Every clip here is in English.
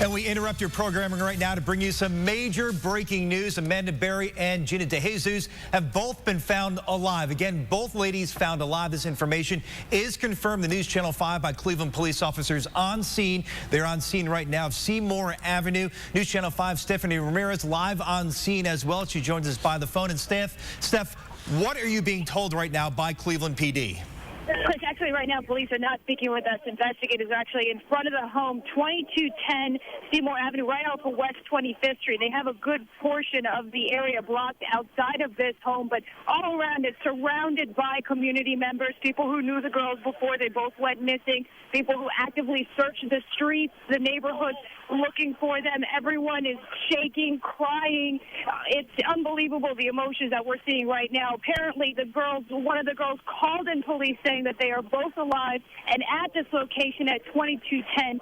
And we interrupt your programming right now to bring you some major breaking news. Amanda Berry and Gina DeJesus have both been found alive. Again, both ladies found alive. This information is confirmed. The News Channel 5 by Cleveland police officers on scene. They're on scene right now of Seymour Avenue. News Channel 5 Stephanie Ramirez live on scene as well. She joins us by the phone. And Steph, what are you being told right now by Cleveland PD? Chris, actually, right now, police are not speaking with us. Investigators are actually in front of the home, 2210 Seymour Avenue, right off of West 25th Street. They have a good portion of the area blocked outside of this home, but all around it, surrounded by community members, people who knew the girls before they both went missing, people who actively searched the streets, the neighborhoods, looking for them. Everyone is shaking, crying. It's unbelievable, the emotions that we're seeing right now. Apparently, one of the girls called in police saying that they are both alive and at this location at 2210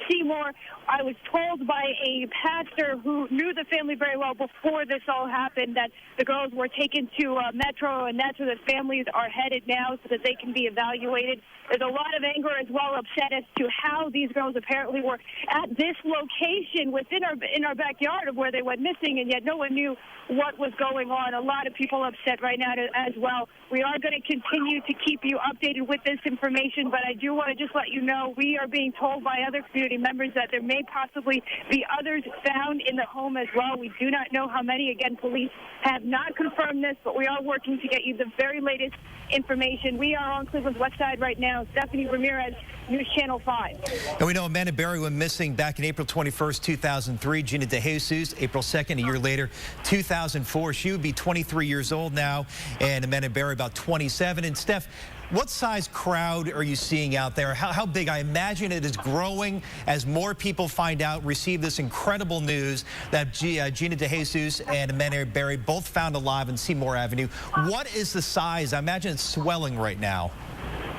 Seymour. I was told by a pastor who knew the family very well before this all happened that the girls were taken to Metro, and that's where the families are headed now so that they can be evaluated. There's a lot of anger as well, upset as to how these girls apparently were at this location within our backyard of where they went missing, and yet no one knew what was going on. A lot of people upset right now as well. We are going to continue to keep you updated with this information, but I do want to just let you know we are being told by other community members that there may possibly be others found in the home as well. We do not know how many. Again, police have not confirmed this, but we are working to get you the very latest information. We are on Cleveland's west side right now. Stephanie Ramirez, News Channel 5. And we know Amanda Berry went missing back in April 21st, 2003. Gina DeJesus, April 2nd, a year later, 2004. She would be 23 years old now, and Amanda Berry about 27. And Steph, what size crowd are you seeing out there? How big? I imagine it is growing as more people find out, receive this incredible news that Gina DeJesus and Amanda Berry both found alive on Seymour Avenue. What is the size? I imagine it's swelling right now.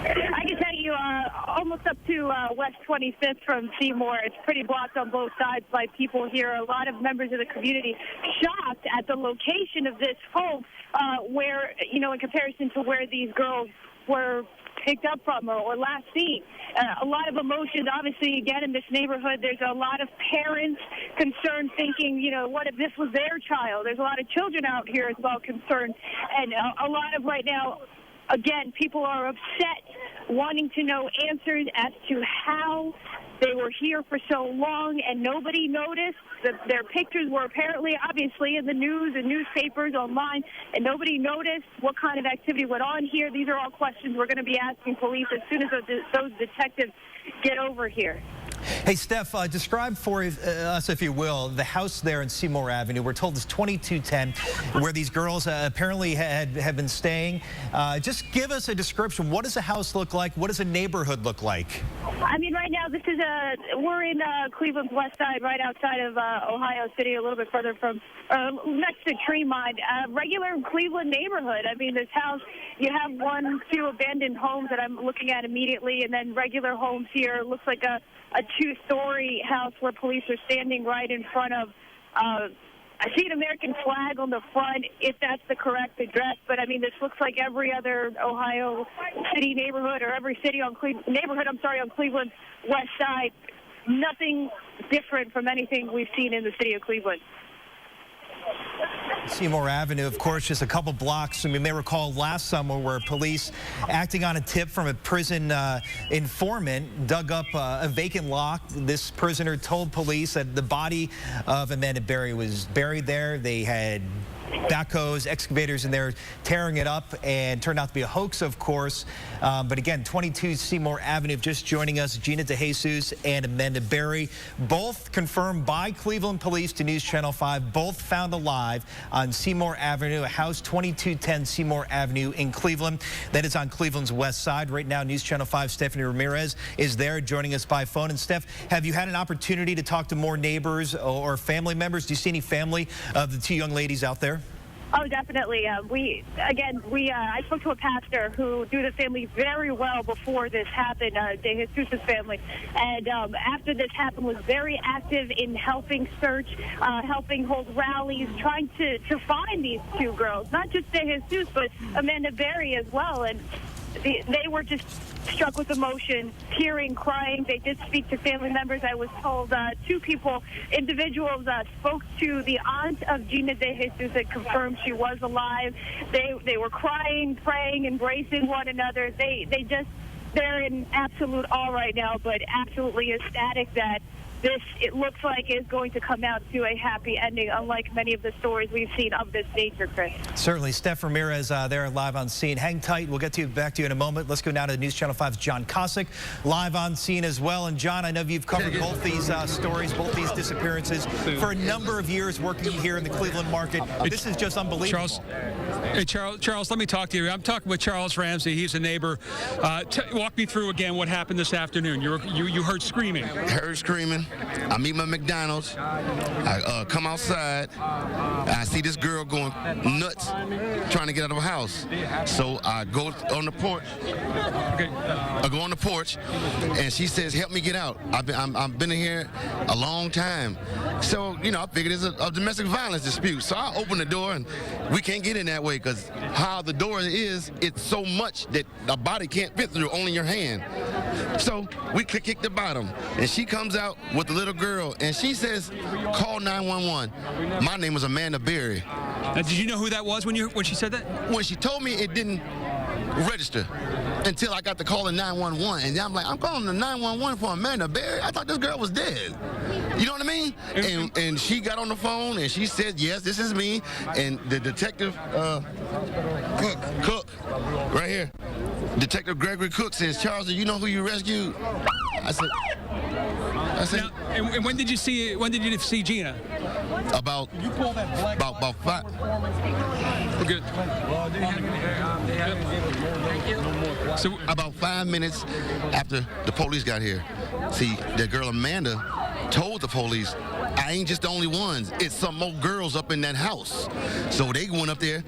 I can tell you almost up to West 25th from Seymour. It's pretty blocked on both sides by people here. A lot of members of the community shocked at the location of this home where, you know, in comparison to where these girls were picked up from or last seen. A lot of emotions, obviously, again, in this neighborhood. There's a lot of parents concerned, thinking, you know, what if this was their child? There's a lot of children out here as well concerned. And a lot of right now, again, people are upset, wanting to know answers as to how they were here for so long and nobody noticed. Their pictures were apparently, obviously, in the news and newspapers online, and nobody noticed what kind of activity went on here. These are all questions we're going to be asking police as soon as those detectives get over here. Hey, Steph, describe for us, if you will, the house there in Seymour Avenue. We're told it's 2210, where these girls apparently have been staying. Just give us a description. What does the house look like? What does the neighborhood look like? I mean, right now, we're in Cleveland's west side, right outside of Ohio City, a little bit further from, next to Tremont. Regular Cleveland neighborhood. I mean, this house, you have 2 abandoned homes that I'm looking at immediately, and then regular homes here. Looks like a 2-story house where police are standing right in front of. I see an American flag on the front, if that's the correct address. But I mean, this looks like every other Ohio City neighborhood or every city on on Cleveland's west side. Nothing different from anything we've seen in the city of Cleveland. Seymour Avenue, of course, just a couple blocks. I mean, you may recall last summer where police, acting on a tip from a prison informant, dug up a vacant lot. This prisoner told police that the body of Amanda Berry was buried there. They had backhoes, excavators in there tearing it up, and turned out to be a hoax, of course. But again, 22 Seymour Avenue, just joining us, Gina DeJesus and Amanda Berry, both confirmed by Cleveland police to News Channel 5, both found alive on Seymour Avenue, a house 2210 Seymour Avenue in Cleveland. That is on Cleveland's west side. Right now, News Channel 5 Stephanie Ramirez is there joining us by phone. And Steph, have you had an opportunity to talk to more neighbors or family members? Do you see any family of the 2 young ladies out there? Oh, definitely. I spoke to a pastor who knew the family very well before this happened, DeJesus' family, and after this happened was very active in helping search, helping hold rallies, trying to find these 2 girls, not just DeJesus, but Amanda Berry as well. And they were just struck with emotion, tearing, crying. They did speak to family members. I was told individuals spoke to the aunt of Gina De Jesus that confirmed she was alive. They were crying, praying, embracing one another. They're in absolute awe right now, but absolutely ecstatic that it looks like is going to come out to a happy ending, unlike many of the stories we've seen of this nature, Chris. Certainly. Steph Ramirez there live on scene. Hang tight. We'll get back to you in a moment. Let's go now to News Channel 5's John Kosick live on scene as well. And John, I know you've covered both these stories, both these disappearances for a number of years working here in the Cleveland market. This is just unbelievable. Charles, let me talk to you. I'm talking with Charles Ramsey. He's a neighbor. Walk me through again what happened this afternoon. You heard screaming. I heard screaming. I'm eating my McDonald's. I come outside. I see this girl going nuts, trying to get out of her house. So I go on the porch. I go on the porch, and she says, "Help me get out. I've been in here a long time." So I figured it's a domestic violence dispute. So I open the door, and we can't get in that way because how the door is, it's so much that a body can't fit through, only your hand. So we kick the bottom, and she comes out with the little girl, and she says, "Call 911." My name was Amanda Berry. Now, did you know who that was when she said that? When she told me, it didn't register until I got the call in 911, and I'm like, I'm calling the 911 for Amanda Berry. I thought this girl was dead. You know what I mean? And she got on the phone, and she said, "Yes, this is me." And the detective, Cook, right here, Detective Gregory Cook says, "Charles, do you know who you rescued?" I said. Now, and when did you see Gina? About 5. We're good. So about 5 minutes after the police got here, see, that girl Amanda told the police, "I ain't just the only ones. It's some more girls up in that house." So they went up there,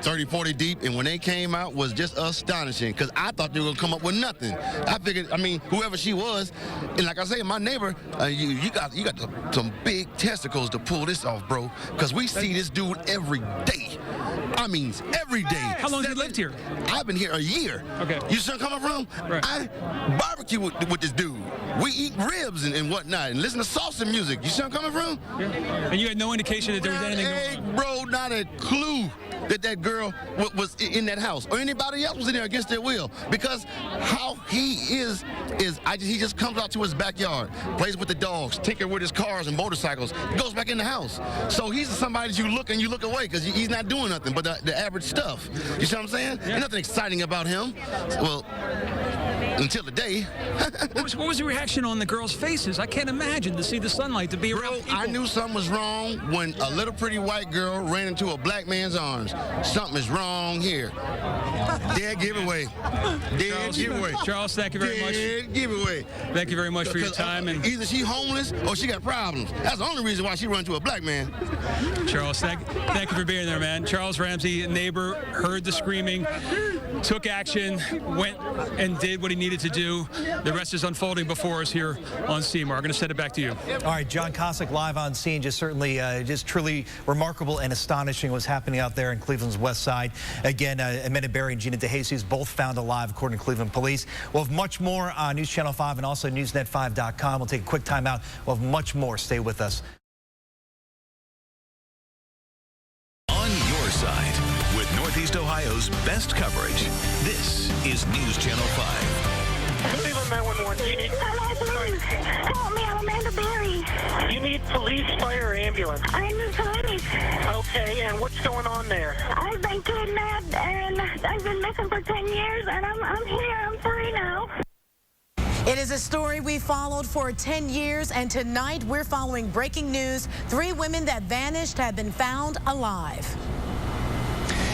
30, 40 deep, and when they came out was just astonishing because I thought they were going to come up with nothing. I figured, whoever she was, and like I say, my neighbor, you got some big testicles to pull this off, bro, because we see this dude every day. Every day. How long have you lived here? I've been here a year. Okay. You see where I'm coming from? Right. I barbecue with this dude. We eat ribs and whatnot and listen to salsa music. You see where I'm coming from? Yeah. And you had no indication that there was anything going on? Bro, not a clue that girl was in that house or anybody else was in there against their will, because how he is he just comes out to his backyard, plays with the dogs, tinker with his cars and motorcycles, goes back in the house. So he's somebody that you look away because he's not doing nothing but the average stuff. You see what I'm saying? Yeah. There's nothing exciting about him. Well, until the day. What was the reaction on the girls' faces? I can't imagine to see the sunlight, to be around people. I knew something was wrong when a little pretty white girl ran into a black man's arms. Something is wrong here. Dead giveaway. Dead giveaway. Charles, thank you very much. Dead giveaway. Thank you very much for your time. And either she homeless or she got problems. That's the only reason why she run to a black man. Charles, thank you for being there, man. Charles Ramsey, neighbor, heard the screaming, took action, went and did what he needed to do. The rest is unfolding before us here on Seymour. I'm going to send it back to you. All right, John Kosick live on scene. Just certainly just truly remarkable and astonishing what's happening out there in Cleveland's west side. Again, Amanda Berry and Gina De Jesus both found alive, according to Cleveland police. We'll have much more on News Channel 5 and also newsnet5.com. We'll take a quick time out. We'll have much more. Stay with us. On your side with Northeast Ohio's best coverage. This is News Channel 5. Cleveland 911, you need... Hello, police. Help me, I'm Amanda Berry. You need police, fire, or ambulance. I'm the police. Okay, and what's going on there? I've been kidnapped, and I've been missing for 10 years, and I'm here. I'm free now. It is a story we followed for 10 years, and tonight we're following breaking news. 3 women that vanished have been found alive.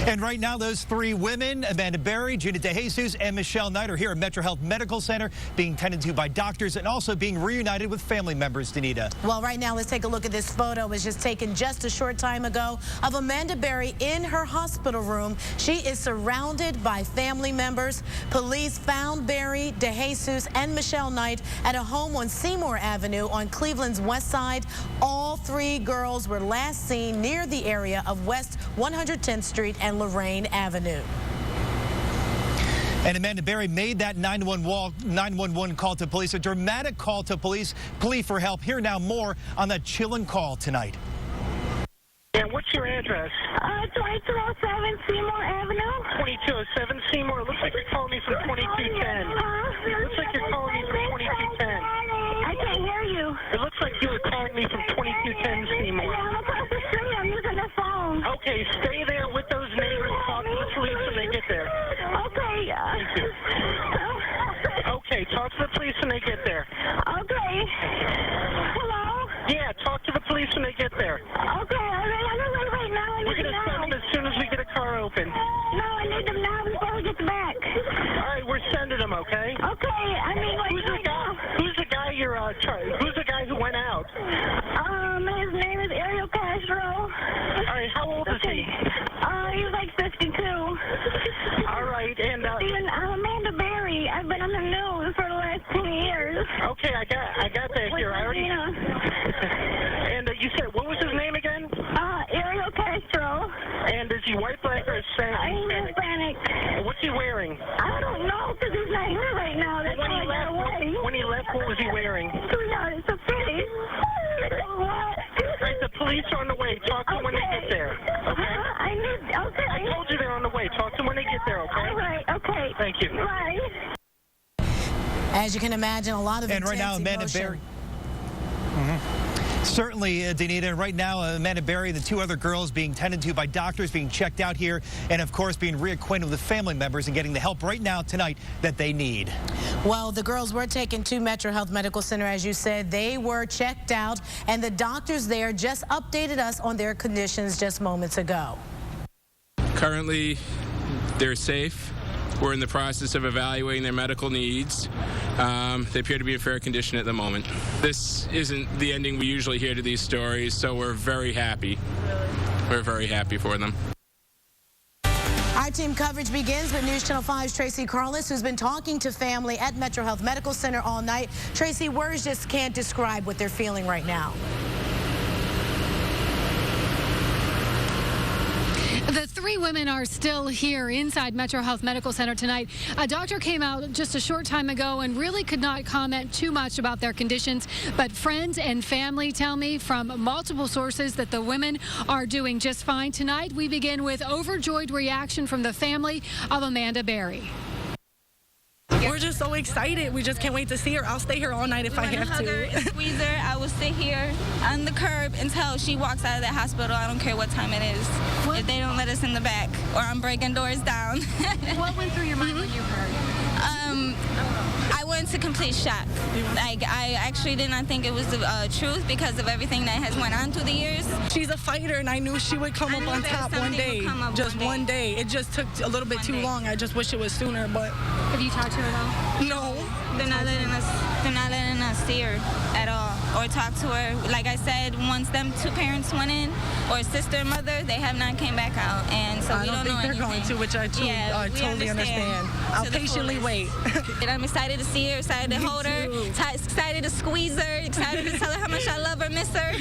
And right now, those 3 women, Amanda Berry, Gina De Jesus, and Michelle Knight, are here at Metro Health Medical Center, being tended to by doctors and also being reunited with family members, Danita. Well, right now, let's take a look at this photo. It was just taken just a short time ago of Amanda Berry in her hospital room. She is surrounded by family members. Police found Berry, De Jesus, and Michelle Knight at a home on Seymour Avenue on Cleveland's west side. All 3 girls were last seen near the area of West 110th Street and Lorraine Avenue. And Amanda Berry made that 911 call to police, a dramatic call to police, plea for help. Here now more on that chilling call tonight. And what's your address? 2207 Seymour Avenue. 2207 Seymour. Looks like you're calling me from 2210. Looks like you're calling me from 2210. I can't hear you. It looks like you were calling me from 2210 Seymour. Yeah, I'm across the street. I'm using the phone. Okay, stay there with those neighbors. Talk to the police when they get there. Okay. Thank you. Okay, talk to the police when they get there. Okay. Hello? Yeah, talk to the police when they get there. Okay, I'm right now. We're going to send them as soon as we get a car open. No, I need them now before we get back. All right, we're sending them, okay? Okay, I mean, like, Who's the guy you're, who's the guy who went out? His name is Ariel Castro. All right, how old is he? He's like 52. All right, and, Steven, I'm Amanda Berry. I've been on the news for the last 10 years. okay, I got that here. I already. And you said, what was his name again? Ariel Castro. And is he white, black, or Hispanic? He's Hispanic. What's he wearing? I don't know, because he's not here right now. That's When why he I got away. left, what was he wearing? Sweetheart, it's a pity. What? All right, the police are on the way. Talk to them when they get there, okay? Okay. I told you they're on the way. Talk to them when they get there, okay? All right, okay. Thank you. Bye. As you can imagine, a lot of And right now, Amanda emotion. Berry. Certainly, Danita. Right now, Amanda Berry and the two other girls being tended to by doctors, being checked out here, and of course being reacquainted with the family members and getting the help right now tonight that they need. Well, the girls were taken to Metro Health Medical Center, as you said. They were checked out, and the doctors there just updated us on their conditions just moments ago. Currently, they're safe. We're in the process of evaluating their medical needs. They appear to be in fair condition at the moment. This isn't the ending we usually hear to these stories, so we're very happy. We're very happy for them. Our team coverage begins with News Channel 5's Tracy Carlos, who's been talking to family at Metro Health Medical Center all night. Tracy, words just can't describe what they're feeling right now. The three women are still here inside Metro Health Medical Center tonight. A doctor came out just a short time ago and really could not comment too much about their conditions, but friends and family tell me from multiple sources that the women are doing just fine. Tonight, we begin with overjoyed reaction from the family of Amanda Berry. We're just so excited. We just can't wait to see her. I'll stay here all night if I have hug her to. and squeeze her. I will sit here on the curb until she walks out of that hospital. I don't care what time it is. What? If they don't let us in the back or I'm breaking doors down. What went through your mind when you heard? I went to complete shock. Like, I actually did not think it was the truth because of everything that has went on through the years. She's a fighter, and I knew she would come up on top one day. Just one day. It just took a little bit too long. I just wish it was sooner, but... Have you talked to her at all? No. They're not letting us see her at all or talk to her. Like I said, once them two parents went in, or sister and mother, they have not came back out, and so we don't know anything. I don't think they're going to, which I totally understand. I'll patiently wait. And I'm excited to see her, excited to hold her, excited to squeeze her, excited to tell her how much I love her, miss her.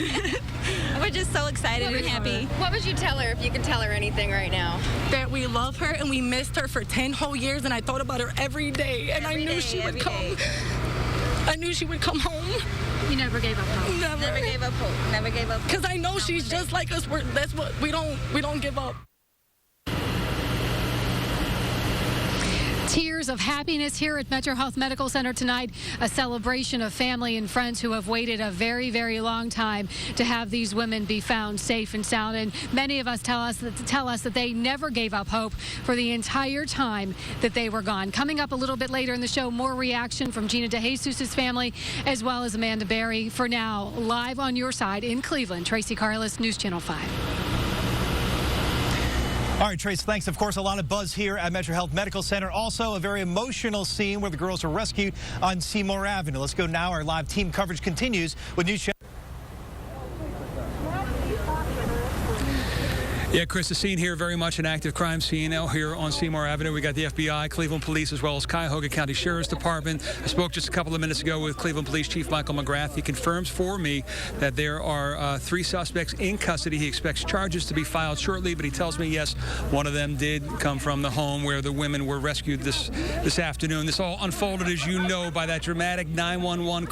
We're just so excited and happy. What would you tell her if you could tell her anything right now? That we love her and we missed her for 10 whole years, and I thought about her every day, and I knew she would come. I knew she would come home. You never gave up hope. Never gave up hope. Never gave up hope. Because I know she's just like us. That's what we don't give up. Tears of happiness here at Metro Health Medical Center tonight, a celebration of family and friends who have waited a very, very long time to have these women be found safe and sound. And many of us tell us that they never gave up hope for the entire time that they were gone. Coming up a little bit later in the show, more reaction from Gina DeJesus's family as well as Amanda Berry. For now, live on your side in Cleveland, Tracy Carlos, News Channel 5. All right, Trace, thanks. Of course, a lot of buzz here at Metro Health Medical Center. Also, a very emotional scene where the girls were rescued on Seymour Avenue. Let's go now. Our live team coverage continues with News Channel. Yeah, Chris, the scene here, very much an active crime scene out here on Seymour Avenue. We got the FBI, Cleveland Police, as well as Cuyahoga County Sheriff's Department. I spoke just a couple of minutes ago with Cleveland Police Chief Michael McGrath. He confirms for me that there are 3 suspects in custody. He expects charges to be filed shortly, but he tells me, yes, one of them did come from the home where the women were rescued this afternoon. This all unfolded, as you know, by that dramatic 911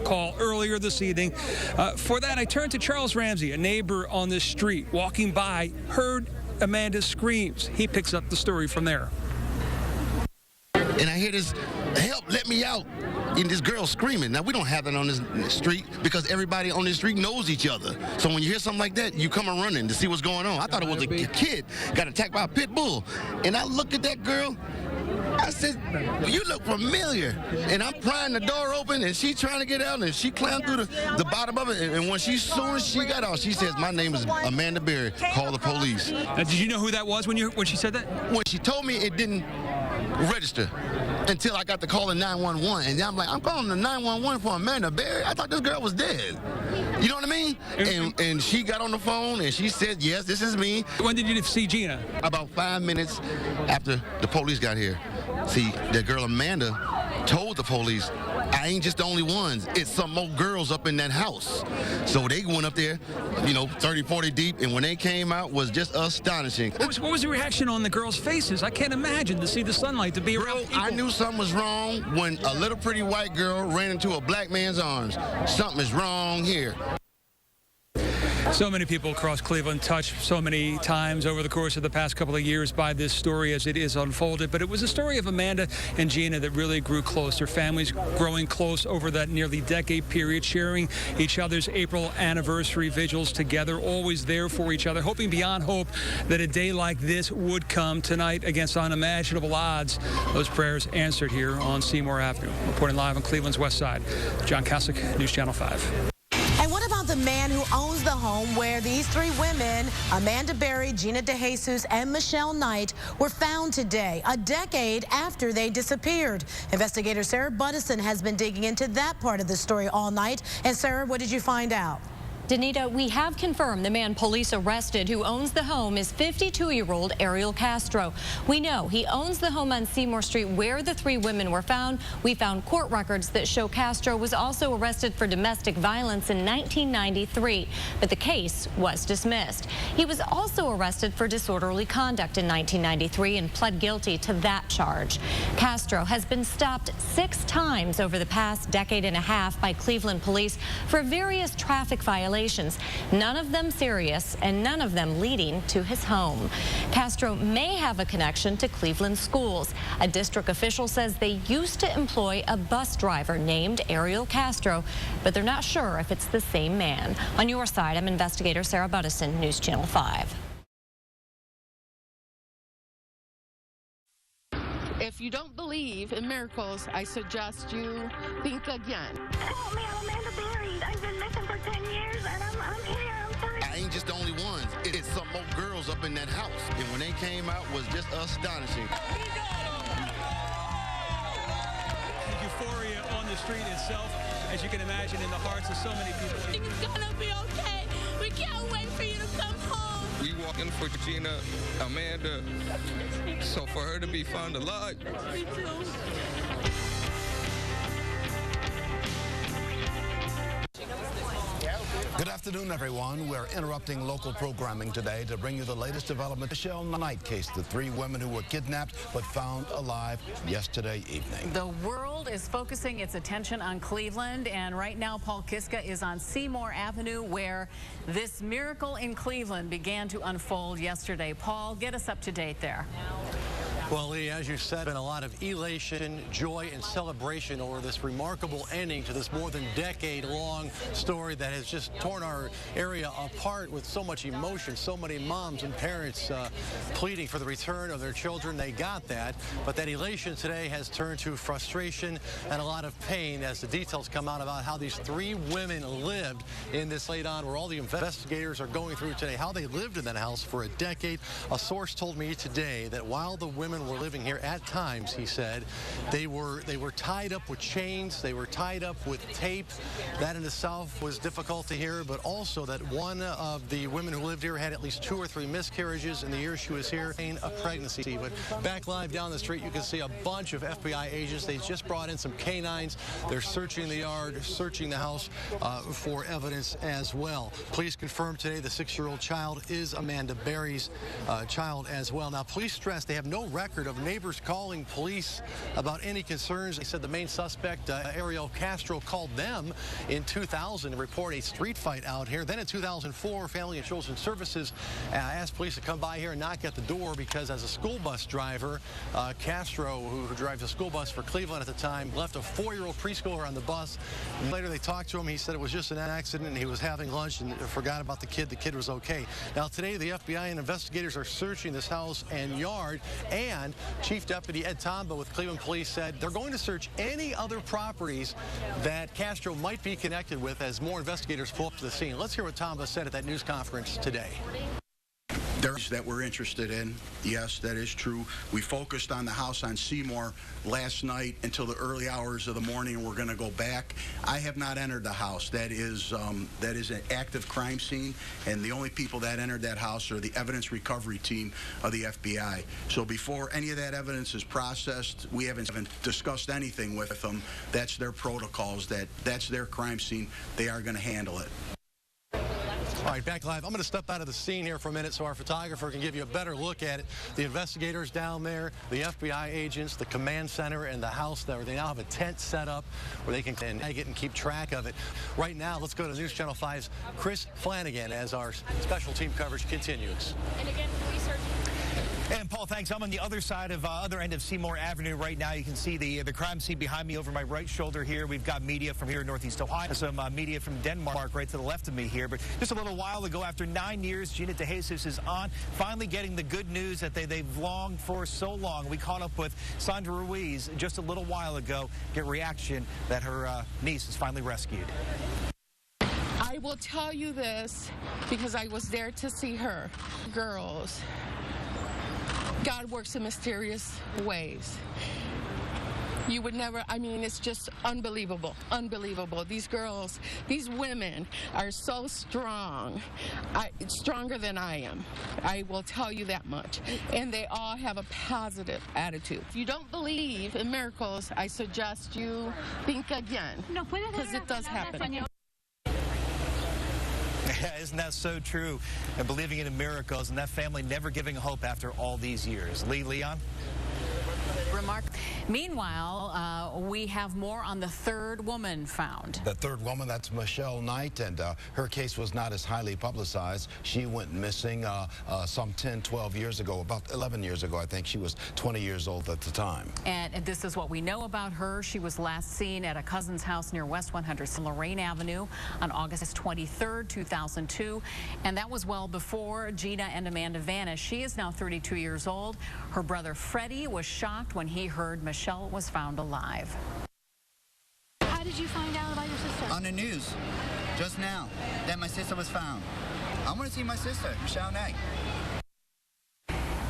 call earlier this evening. For that, I turned to Charles Ramsey, a neighbor on this street, walking by, heard Amanda's screams. He picks up the story from there. And I hear this, help, let me out. And this girl screaming. Now, we don't have that on this street because everybody on this street knows each other. So when you hear something like that, you come running to see what's going on. I thought it was a kid got attacked by a pit bull. And I looked at that girl. I said, you look familiar. And I'm prying the door open, and she trying to get out, and she climbed through the bottom of it. And when soon as she got out, she says, my name is Amanda Berry. Call the police. Did you know who that was when she said that? When she told me, it didn't register until I got the call in 911. And I'm like, I'm calling the 911 for Amanda Berry? I thought this girl was dead. You know what I mean? And she got on the phone, and she said, yes, this is me. When did you see Gina? About 5 minutes after the police got here. See, that girl Amanda told the police, I ain't just the only ones. It's some more girls up in that house. So they went up there, 30, 40 deep, and when they came out, was just astonishing. What was the reaction on the girls' faces? I can't imagine to see the sunlight, to be around people. I knew something was wrong when a little pretty white girl ran into a black man's arms. Something is wrong here. So many people across Cleveland touched so many times over the course of the past couple of years by this story as it is unfolded. But it was a story of Amanda and Gina that really grew close. Their families growing close over that nearly decade period, sharing each other's April anniversary vigils together, always there for each other, hoping beyond hope that a day like this would come tonight against unimaginable odds. Those prayers answered here on Seymour Avenue. Reporting live on Cleveland's West Side, John Kasich, News Channel 5. And what about the man who owns the home where these 3 women, Amanda Berry, Gina DeJesus, and Michelle Knight, were found today, a decade after they disappeared? Investigator Sarah Buttison has been digging into that part of the story all night. And Sarah, what did you find out? Danita, we have confirmed the man police arrested who owns the home is 52-year-old Ariel Castro. We know he owns the home on Seymour Street where the 3 women were found. We found court records that show Castro was also arrested for domestic violence in 1993, but the case was dismissed. He was also arrested for disorderly conduct in 1993 and pled guilty to that charge. Castro has been stopped 6 times over the past decade and a half by Cleveland police for various traffic violations. None of them serious and none of them leading to his home. Castro may have a connection to Cleveland schools. A district official says they used to employ a bus driver named Ariel Castro, but they're not sure if it's the same man. On your side, I'm investigator Sarah Buttison, News Channel 5. If you don't believe in miracles, I suggest you think again. Help me, I'm Amanda Berry. I've been missing for 10 years, and I'm here. I'm free. I ain't just the only ones. It's some more girls up in that house. And when they came out, was just astonishing. Euphoria on the street itself, as you can imagine, in the hearts of so many people. It's gonna be okay. We can't wait for you to come home. We walking for Gina, Amanda, so for her to be found alive. Me too. Good afternoon, everyone. We're interrupting local programming today to bring you the latest development. Michelle Knight case, the 3 women who were kidnapped but found alive yesterday evening. The world is focusing its attention on Cleveland, and right now Paul Kiska is on Seymour Avenue, where this miracle in Cleveland began to unfold yesterday. Paul, get us up to date there. Well, Lee, as you said, been a lot of elation, joy, and celebration over this remarkable ending to this more than decade-long story that has just torn our area apart with so much emotion. So many moms and parents pleading for the return of their children. They got that, but that elation today has turned to frustration and a lot of pain as the details come out about how these 3 women lived in this late on, where all the investigators are going through today, how they lived in that house for a decade. A source told me today that while the women women were living here at times, he said. They were tied up with chains. They were tied up with tape. That in itself was difficult to hear, but also that one of the women who lived here had at least 2 or 3 miscarriages in the year she was here, a pregnancy. But back live down the street, you can see a bunch of FBI agents. They just brought in some canines. They're searching the yard, searching the house for evidence as well. Police confirmed today the 6-year-old child is Amanda Berry's child as well. Now, police stress they have no record of neighbors calling police about any concerns. They said the main suspect, Ariel Castro, called them in 2000 to report a street fight out here. Then in 2004, Family and Children's Services asked police to come by here and knock at the door because as a school bus driver, Castro, who drives a school bus for Cleveland at the time, left a 4-year-old preschooler on the bus. Later they talked to him. He said it was just an accident and he was having lunch and forgot about the kid. The kid was okay. Now today the FBI and investigators are searching this house and yard, and Chief Deputy Ed Tomba with Cleveland Police said they're going to search any other properties that Castro might be connected with as more investigators pull up to the scene. Let's hear what Tomba said at that news conference today. That we're interested in. Yes, that is true. We focused on the house on Seymour last night until the early hours of the morning. We're going to go back. I have not entered the house. That is an active crime scene, and the only people that entered that house are the evidence recovery team of the FBI. So before any of that evidence is processed, we haven't discussed anything with them. That's their protocols. That's their crime scene. They are going to handle it. All right, back live. I'm going to step out of the scene here for a minute so our photographer can give you a better look at it. The investigators down there, the FBI agents, the command center, and the house there. They now have a tent set up where they can tag it and keep track of it. Right now, let's go to News Channel 5's Chris Flanagan as our special team coverage continues. And again, police are... And Paul, thanks. I'm on the other side of other end of Seymour Avenue right now. You can see the crime scene behind me over my right shoulder here. We've got media from here in Northeast Ohio, some media from Denmark right to the left of me here. But just a little while ago, after 9 years, Gina DeJesus is on, finally getting the good news that they've longed for so long. We caught up with Sandra Ruiz just a little while ago, get reaction that her niece is finally rescued. I will tell you this because I was there to see her. Girls, God works in mysterious ways. You would never, I mean, it's just unbelievable, unbelievable. These girls, these women are so strong, stronger than I am. I will tell you that much. And they all have a positive attitude. If you don't believe in miracles, I suggest you think again, because it does happen. Yeah, isn't that so true? And believing in miracles and that family never giving hope after all these years. Leon? Meanwhile, we have more on the third woman found. The third woman, that's Michelle Knight, and her case was not as highly publicized. She went missing some 10, 12 years ago, about 11 years ago, I think. She was 20 years old at the time. And this is what we know about her. She was last seen at a cousin's house near West 100 Lorraine Avenue on August 23rd, 2002. And that was well before Gina and Amanda vanished. She is now 32 years old. Her brother Freddie was shocked when he heard Michelle was found alive. How did you find out about your sister? On the news, just now, that my sister was found. I want to see my sister, Michelle Knight.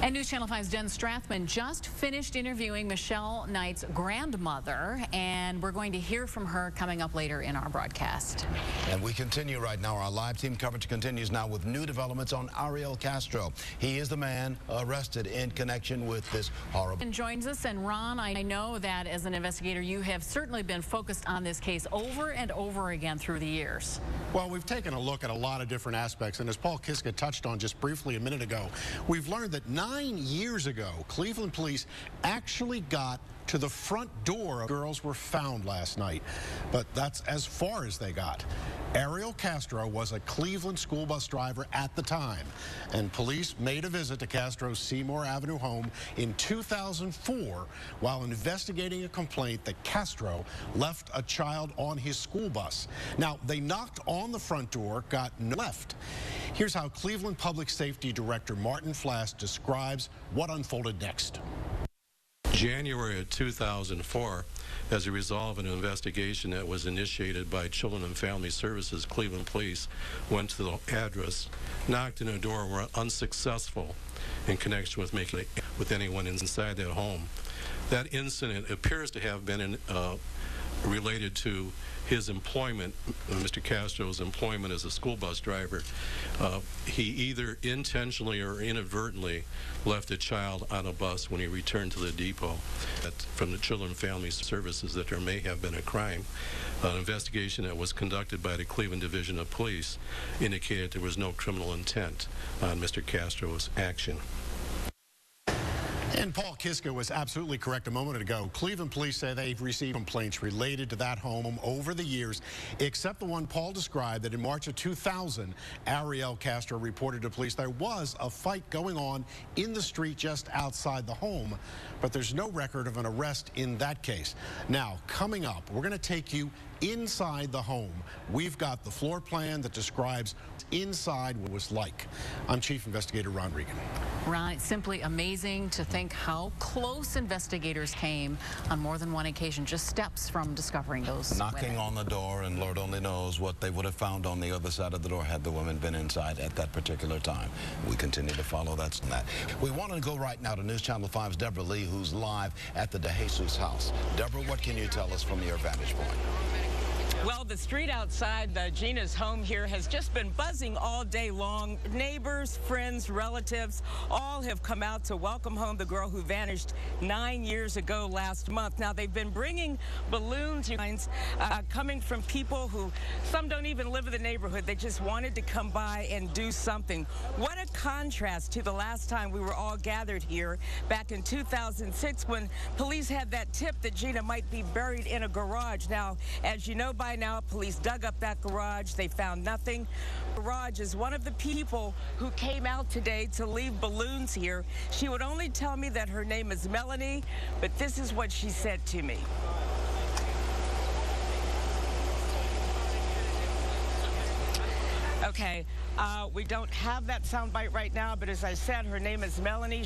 And News Channel 5's Jen Strathman just finished interviewing Michelle Knight's grandmother, and we're going to hear from her coming up later in our broadcast. And we continue right now. Our live team coverage continues now with new developments on Ariel Castro. He is the man arrested in connection with this horrible... And joins us, and Ron, I know that as an investigator, you have certainly been focused on this case over and over again through the years. Well, we've taken a look at a lot of different aspects, and as Paul Kiska touched on just briefly a minute ago, we've learned that 9 years ago, Cleveland police actually got to the front door of girls were found last night, but that's as far as they got. Ariel Castro was a Cleveland school bus driver at the time, and police made a visit to Castro's Seymour Avenue home in 2004 while investigating a complaint that Castro left a child on his school bus. Now, they knocked on the front door, got left. Here's how Cleveland Public Safety Director Martin Flass describes what unfolded next. January of 2004, as a result of an investigation that was initiated by Children and Family Services, Cleveland Police went to the address, knocked on the door, and were unsuccessful in connection with anyone inside that home. That incident appears to have been related to his employment, Mr. Castro's employment as a school bus driver. He either intentionally or inadvertently left a child on a bus when he returned to the depot. From the Children and Family Services that there may have been a crime. An investigation that was conducted by the Cleveland Division of Police indicated there was no criminal intent on Mr. Castro's action. And Paul Kiska was absolutely correct a moment ago. Cleveland police say they've received complaints related to that home over the years, except the one Paul described that in March of 2000, Ariel Castro reported to police there was a fight going on in the street just outside the home, but there's no record of an arrest in that case. Now, coming up, we're going to take you inside the home. We've got the floor plan that describes inside what it was like. I'm Chief Investigator Ron Regan. Ron, it's simply amazing to think how close investigators came on more than one occasion, just steps from discovering those knocking women. on the door, and Lord only knows what they would have found on the other side of the door had the women been inside at that particular time. We continue to follow that. We want to go right now to News Channel 5's Deborah Lee, who's live at the DeJesus house. Deborah, what can you tell us from your vantage point? Well, the street outside Gina's home here has just been buzzing all day long. Neighbors, friends, relatives, all have come out to welcome home the girl who vanished 9 years ago last month. Now, they've been bringing balloons, coming from people who, some don't even live in the neighborhood. They just wanted to come by and do something. What a contrast to the last time we were all gathered here back in 2006 when police had that tip that Gina might be buried in a garage. Now, as you know by now, police dug up that garage. They found nothing. Garage is one of the people who came out today to leave balloons here. She would only tell me that her name is Melanie, but this is what she said to me. Okay, we don't have that soundbite right now, but as I said, her name is Melanie.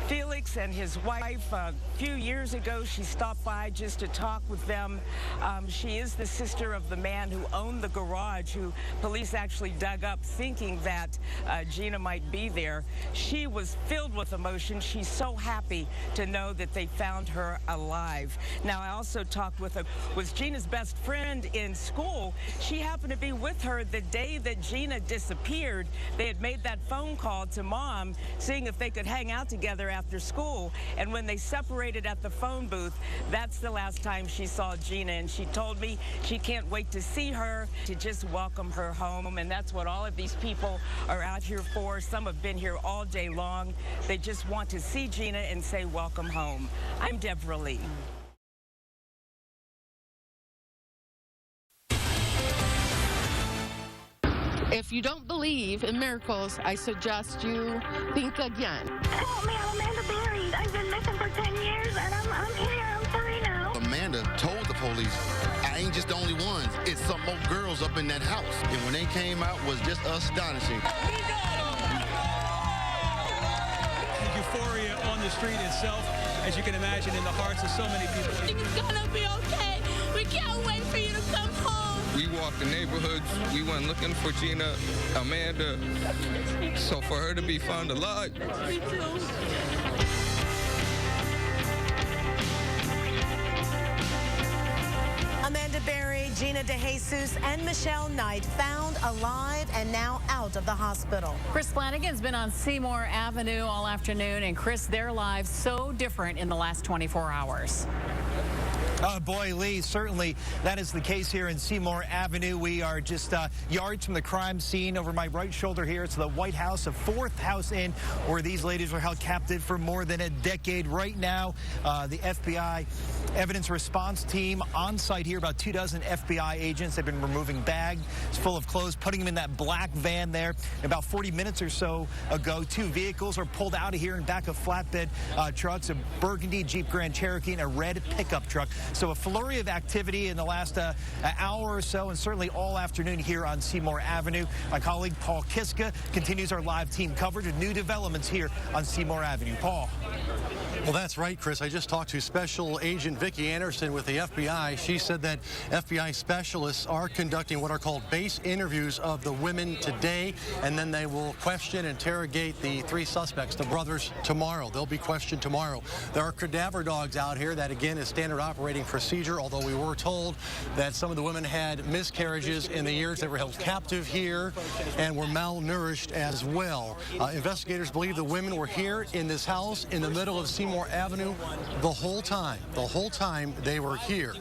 Felix and his wife, a few years ago, she stopped by just to talk with them. She is the sister of the man who owned the garage, who police actually dug up thinking that Gina might be there. She was filled with emotion. She's so happy to know that they found her alive. Now, I also talked with Gina's best friend in school. She happened to be with her the day that Gina disappeared. They had made that phone call to Mom, seeing if they could hang out together after school. And when they separated at the phone booth, that's the last time she saw Gina. And she told me she can't wait to see her, to just welcome her home. And that's what all of these people are out here for. Some have been here all day long. They just want to see Gina and say welcome home. I'm Deborah Lee. If you don't believe in miracles, I suggest you think again. Help me, I'm Amanda Berry. I've been missing for 10 years, and I'm here. I'm free now. Amanda told the police, I ain't just the only ones. It's some more girls up in that house. And when they came out, was just astonishing. Euphoria on the street itself, as you can imagine, in the hearts of so many people. It's gonna be okay. We can't wait for you to come home. We walked the neighborhoods. We went looking for Gina, Amanda. So for her to be found alive. Me too. Amanda Berry, Gina DeJesus, and Michelle Knight found alive and now out of the hospital. Chris Flanagan's been on Seymour Avenue all afternoon, and Chris, their lives so different in the last 24 hours. Boy, Lee, certainly that is the case here in Seymour Avenue. We are just yards from the crime scene. Over my right shoulder here, it's the White House, a fourth house in where these ladies were held captive for more than a decade. Right now, the FBI evidence response team on site here, about 24 FBI agents have been removing bags full of clothes, putting them in that black van there. About 40 minutes or so ago, 2 vehicles are pulled out of here in back of flatbed trucks, a burgundy Jeep Grand Cherokee and a red pickup truck. So a flurry of activity in the last hour or so, and certainly all afternoon here on Seymour Avenue. My colleague Paul Kiska continues our live team coverage of new developments here on Seymour Avenue. Paul. Well, that's right, Chris. I just talked to Special Agent Vicki Anderson with the FBI. She said that FBI specialists are conducting what are called base interviews of the women today, and then they will question, interrogate the 3 suspects, the brothers, tomorrow. They'll be questioned tomorrow. There are cadaver dogs out here. That, again, is standard operating procedure, although we were told that some of the women had miscarriages in the years they were held captive here and were malnourished as well. Investigators believe the women were here in this house in the middle of Seymour Avenue the whole time. The whole time they were here.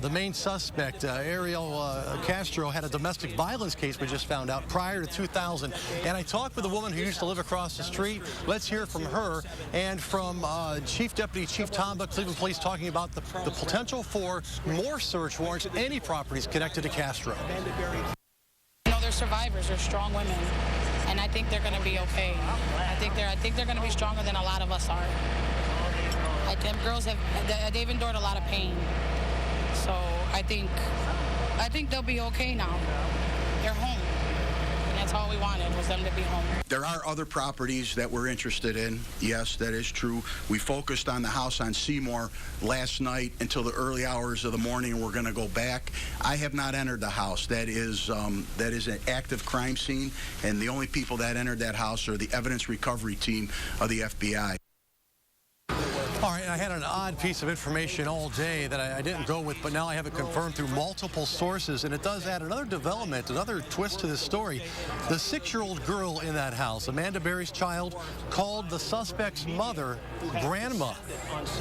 The main suspect, Ariel Castro, had a domestic violence case we just found out prior to 2000. And I talked with a woman who used to live across the street. Let's hear from her and from Chief Deputy Chief Tomba, Cleveland Police, talking about the potential for more search warrants at any properties connected to Castro. You know, they're survivors. They're strong women, and I think they're going to be okay. I think they're going to be stronger than a lot of us are. Them girls they've endured a lot of pain, so I think they'll be okay now. They're home, and that's all we wanted, was them to be home. There are other properties that we're interested in. Yes, that is true. We focused on the house on Seymour last night until the early hours of the morning, and we're going to go back. I have not entered the house. That is an active crime scene, and the only people that entered that house are the evidence recovery team of the FBI. All right, I had an odd piece of information all day that I didn't go with, but now I have it confirmed through multiple sources, and it does add another development, another twist to this story. The 6-year-old girl in that house, Amanda Berry's child, called the suspect's mother grandma.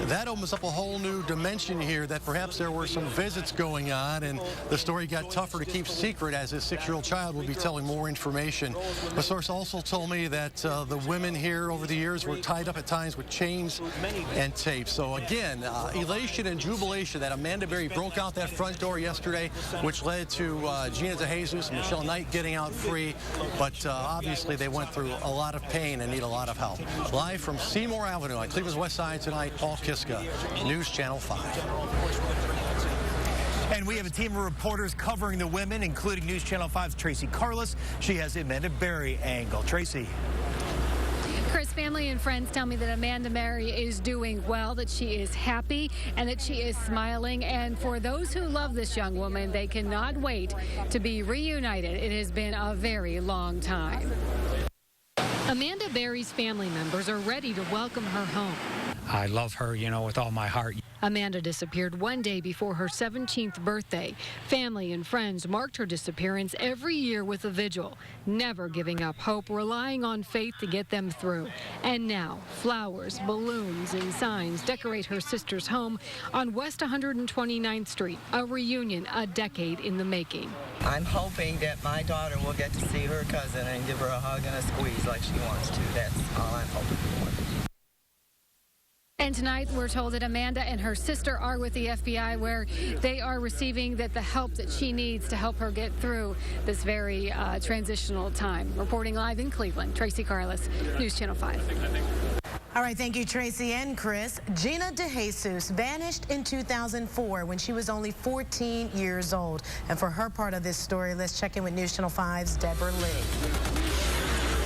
That opens up a whole new dimension here, that perhaps there were some visits going on, and the story got tougher to keep secret as this 6-year-old child will be telling more information. A source also told me that the women here over the years were tied up at times with chains and tape. So again, elation and jubilation that Amanda Berry broke out that front door yesterday, which led to Gina DeJesus and Michelle Knight getting out free. But obviously they went through a lot of pain and need a lot of help. Live from Seymour Avenue on Cleveland's West Side tonight, Paul Kiska, News Channel 5. And we have a team of reporters covering the women, including News Channel 5's Tracy Carlos. She has the Amanda Berry angle. Tracy. Chris, family and friends tell me that Amanda Berry is doing well, that she is happy, and that she is smiling. And for those who love this young woman, they cannot wait to be reunited. It has been a very long time. Amanda Berry's family members are ready to welcome her home. I love her, you know, with all my heart. Amanda disappeared one day before her 17th birthday. Family and friends marked her disappearance every year with a vigil, never giving up hope, relying on faith to get them through. And now, flowers, balloons, and signs decorate her sister's home on West 129th Street, a reunion a decade in the making. I'm hoping that my daughter will get to see her cousin and give her a hug and a squeeze like she wants to. That's all I'm hoping for. And tonight, we're told that Amanda and her sister are with the FBI, where they are receiving the help that she needs to help her get through this very transitional time. Reporting live in Cleveland, Tracy Carlos, News Channel 5. All right, thank you, Tracy and Chris. Gina DeJesus vanished in 2004 when she was only 14 years old. And for her part of this story, let's check in with News Channel 5's Deborah Lee.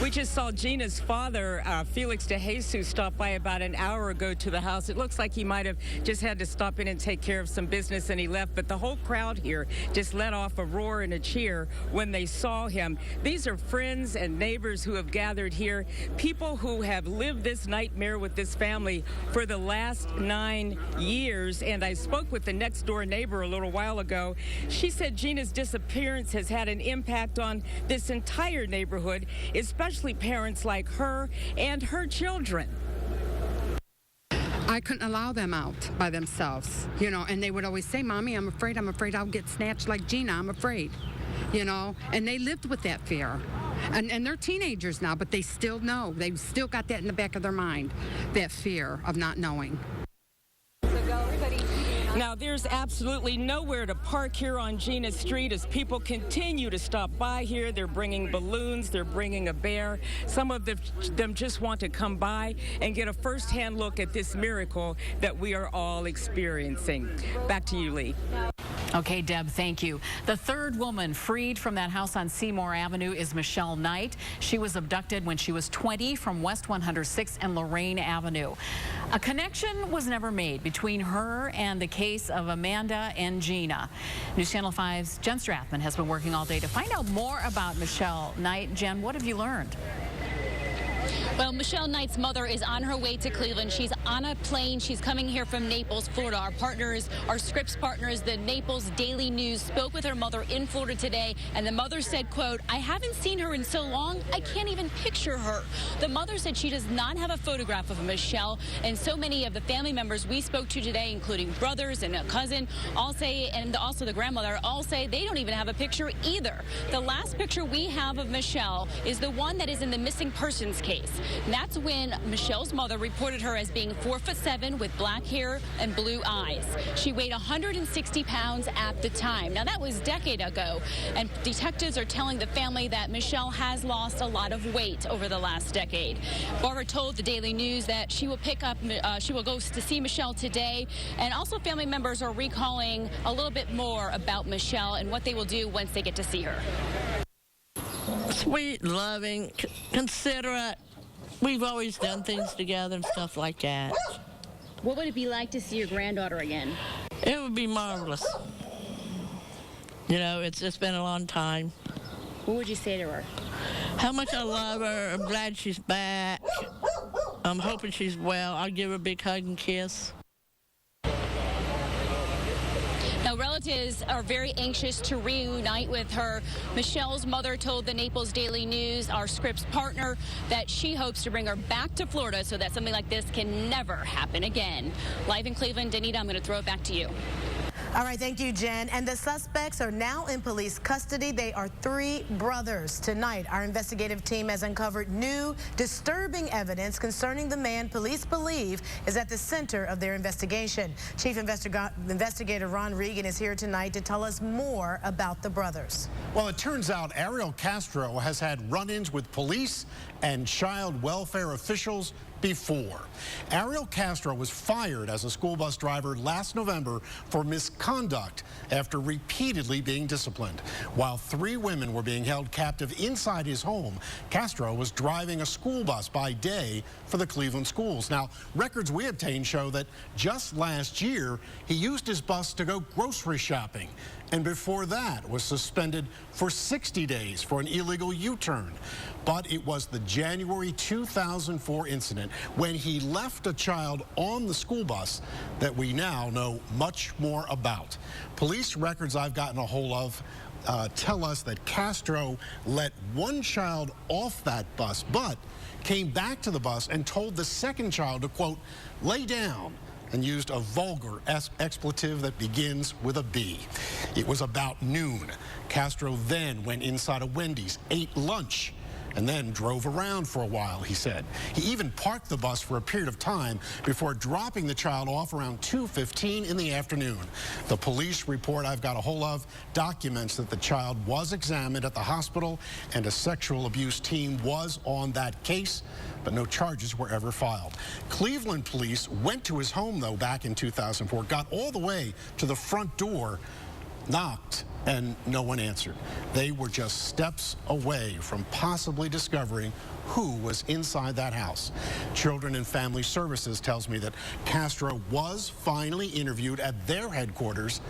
We just saw Gina's father, Felix DeJesus, stop by about an hour ago to the house. It looks like he might have just had to stop in and take care of some business, and he left. But the whole crowd here just let off a roar and a cheer when they saw him. These are friends and neighbors who have gathered here, people who have lived this nightmare with this family for the last 9 years. And I spoke with the next door neighbor a little while ago. She said Gina's disappearance has had an impact on this entire neighborhood, especially parents like her and her children. I couldn't allow them out by themselves, you know, and they would always say, Mommy, I'm afraid I'll get snatched like Gina, I'm afraid, you know, and they lived with that fear. And they're teenagers now, but they still know. They've still got that in the back of their mind, that fear of not knowing. Now, there's absolutely nowhere to park here on Gina Street as people continue to stop by here. They're bringing balloons. They're bringing a bear. Some of them just want to come by and get a firsthand look at this miracle that we are all experiencing. Back to you, Lee. Okay, Deb, thank you. The third woman freed from that house on Seymour Avenue is Michelle Knight. She was abducted when she was 20 from West 106th and Lorraine Avenue. A connection was never made between her and the case of Amanda and Gina. News Channel 5's Jen Strathman has been working all day to find out more about Michelle Knight. Jen, what have you learned? Well, Michelle Knight's mother is on her way to Cleveland. She's on a plane. She's coming here from Naples, Florida. Our partners, our Scripps partners, the Naples Daily News, spoke with her mother in Florida today, and the mother said, quote, "I haven't seen her in so long, I can't even picture her." The mother said she does not have a photograph of Michelle, and so many of the family members we spoke to today, including brothers and a cousin, all say, and also the grandmother, all say they don't even have a picture either. The last picture we have of Michelle is the one that is in the missing persons case. And that's when Michelle's mother reported her as being 4'7" with black hair and blue eyes. She weighed 160 pounds at the time. Now, that was a decade ago, and detectives are telling the family that Michelle has lost a lot of weight over the last decade. Barbara told the Daily News that she will go to see Michelle today, and also family members are recalling a little bit more about Michelle and what they will do once they get to see her. Sweet, loving, considerate. We've always done things together and stuff like that. What would it be like to see your granddaughter again? It would be marvelous. You know, it's been a long time. What would you say to her? How much I love her. I'm glad she's back. I'm hoping she's well. I'll give her a big hug and kiss. Now, relatives are very anxious to reunite with her. Michelle's mother told the Naples Daily News, our Scripps partner, that she hopes to bring her back to Florida so that something like this can never happen again. Live in Cleveland, Danita, I'm going to throw it back to you. All right, thank you, Jen. And the suspects are now in police custody. They are three brothers. Tonight, our investigative team has uncovered new, disturbing evidence concerning the man police believe is at the center of their investigation. Chief Investigator Ron Regan is here tonight to tell us more about the brothers. Well, it turns out Ariel Castro has had run-ins with police and child welfare officials before. Ariel Castro was fired as a school bus driver last November for misconduct after repeatedly being disciplined. While three women were being held captive inside his home, Castro was driving a school bus by day for the Cleveland schools. Now, records we obtained show that just last year, he used his bus to go grocery shopping, and before that was suspended for 60 days for an illegal U-turn. But it was the January 2004 incident when he left a child on the school bus that we now know much more about. Police records I've gotten a hold of tell us that Castro let one child off that bus, but came back to the bus and told the second child to, quote, lay down, and used a vulgar expletive that begins with a B. It was about noon. Castro then went inside a Wendy's, ate lunch, and then drove around for a while, he said. He even parked the bus for a period of time before dropping the child off around 2:15 in the afternoon. The police report I've got a hold of documents that the child was examined at the hospital and a sexual abuse team was on that case, but no charges were ever filed. Cleveland police went to his home, though, back in 2004, got all the way to the front door, knocked, and no one answered. They were just steps away from possibly discovering who was inside that house. Children and Family Services tells me that Castro was finally interviewed at their headquarters,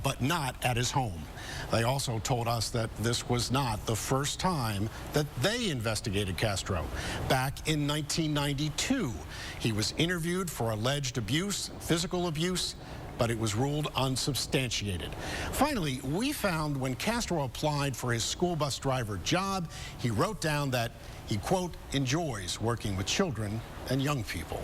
but not at his home. They also told us that this was not the first time that they investigated Castro. Back in 1992, he was interviewed for alleged abuse, physical abuse, but it was ruled unsubstantiated. Finally, we found when Castro applied for his school bus driver job, he wrote down that he, quote, enjoys working with children and young people.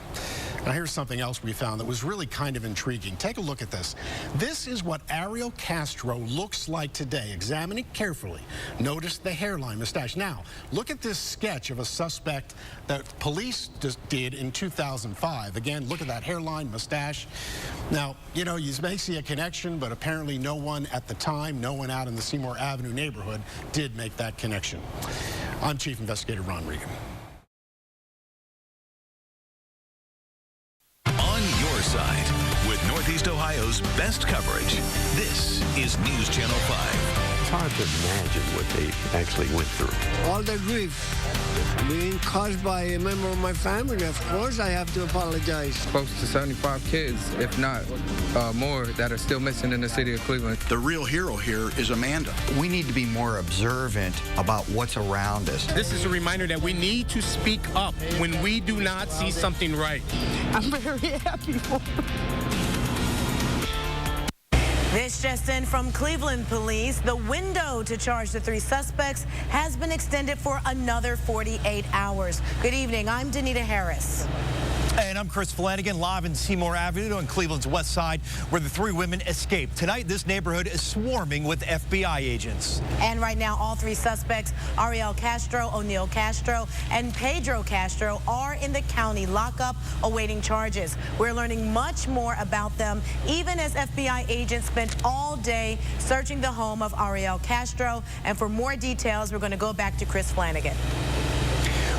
Now, here's something else we found that was really kind of intriguing. Take a look at this. This is what Ariel Castro looks like today. Examine it carefully. Notice the hairline, mustache. Now, look at this sketch of a suspect that police did in 2005. Again, look at that hairline, mustache. Now, you know, you may see a connection, but apparently no one at the time, no one out in the Seymour Avenue neighborhood did make that connection. I'm Chief Investigator Ron Regan. On your side with North Northeast Ohio's best coverage. This is News Channel 5. It's hard to imagine what they actually went through. All the grief being caused by a member of my family, of course I have to apologize. Close to 75 kids, if not more, that are still missing in the city of Cleveland. The real hero here is Amanda. We need to be more observant about what's around us. This is a reminder that we need to speak up when we do not see something right. I'm very happy for her. This just in from Cleveland police. The window to charge the 3 suspects has been extended for another 48 hours. Good evening. I'm Danita Harris. And I'm Chris Flanagan, live in Seymour Avenue on Cleveland's west side, where the 3 women escaped. Tonight, this neighborhood is swarming with FBI agents. And right now, all 3 suspects, Ariel Castro, O'Neill Castro, and Pedro Castro, are in the county lockup awaiting charges. We're learning much more about them, even as FBI agents spent all day searching the home of Ariel Castro. And for more details, we're going to go back to Chris Flanagan.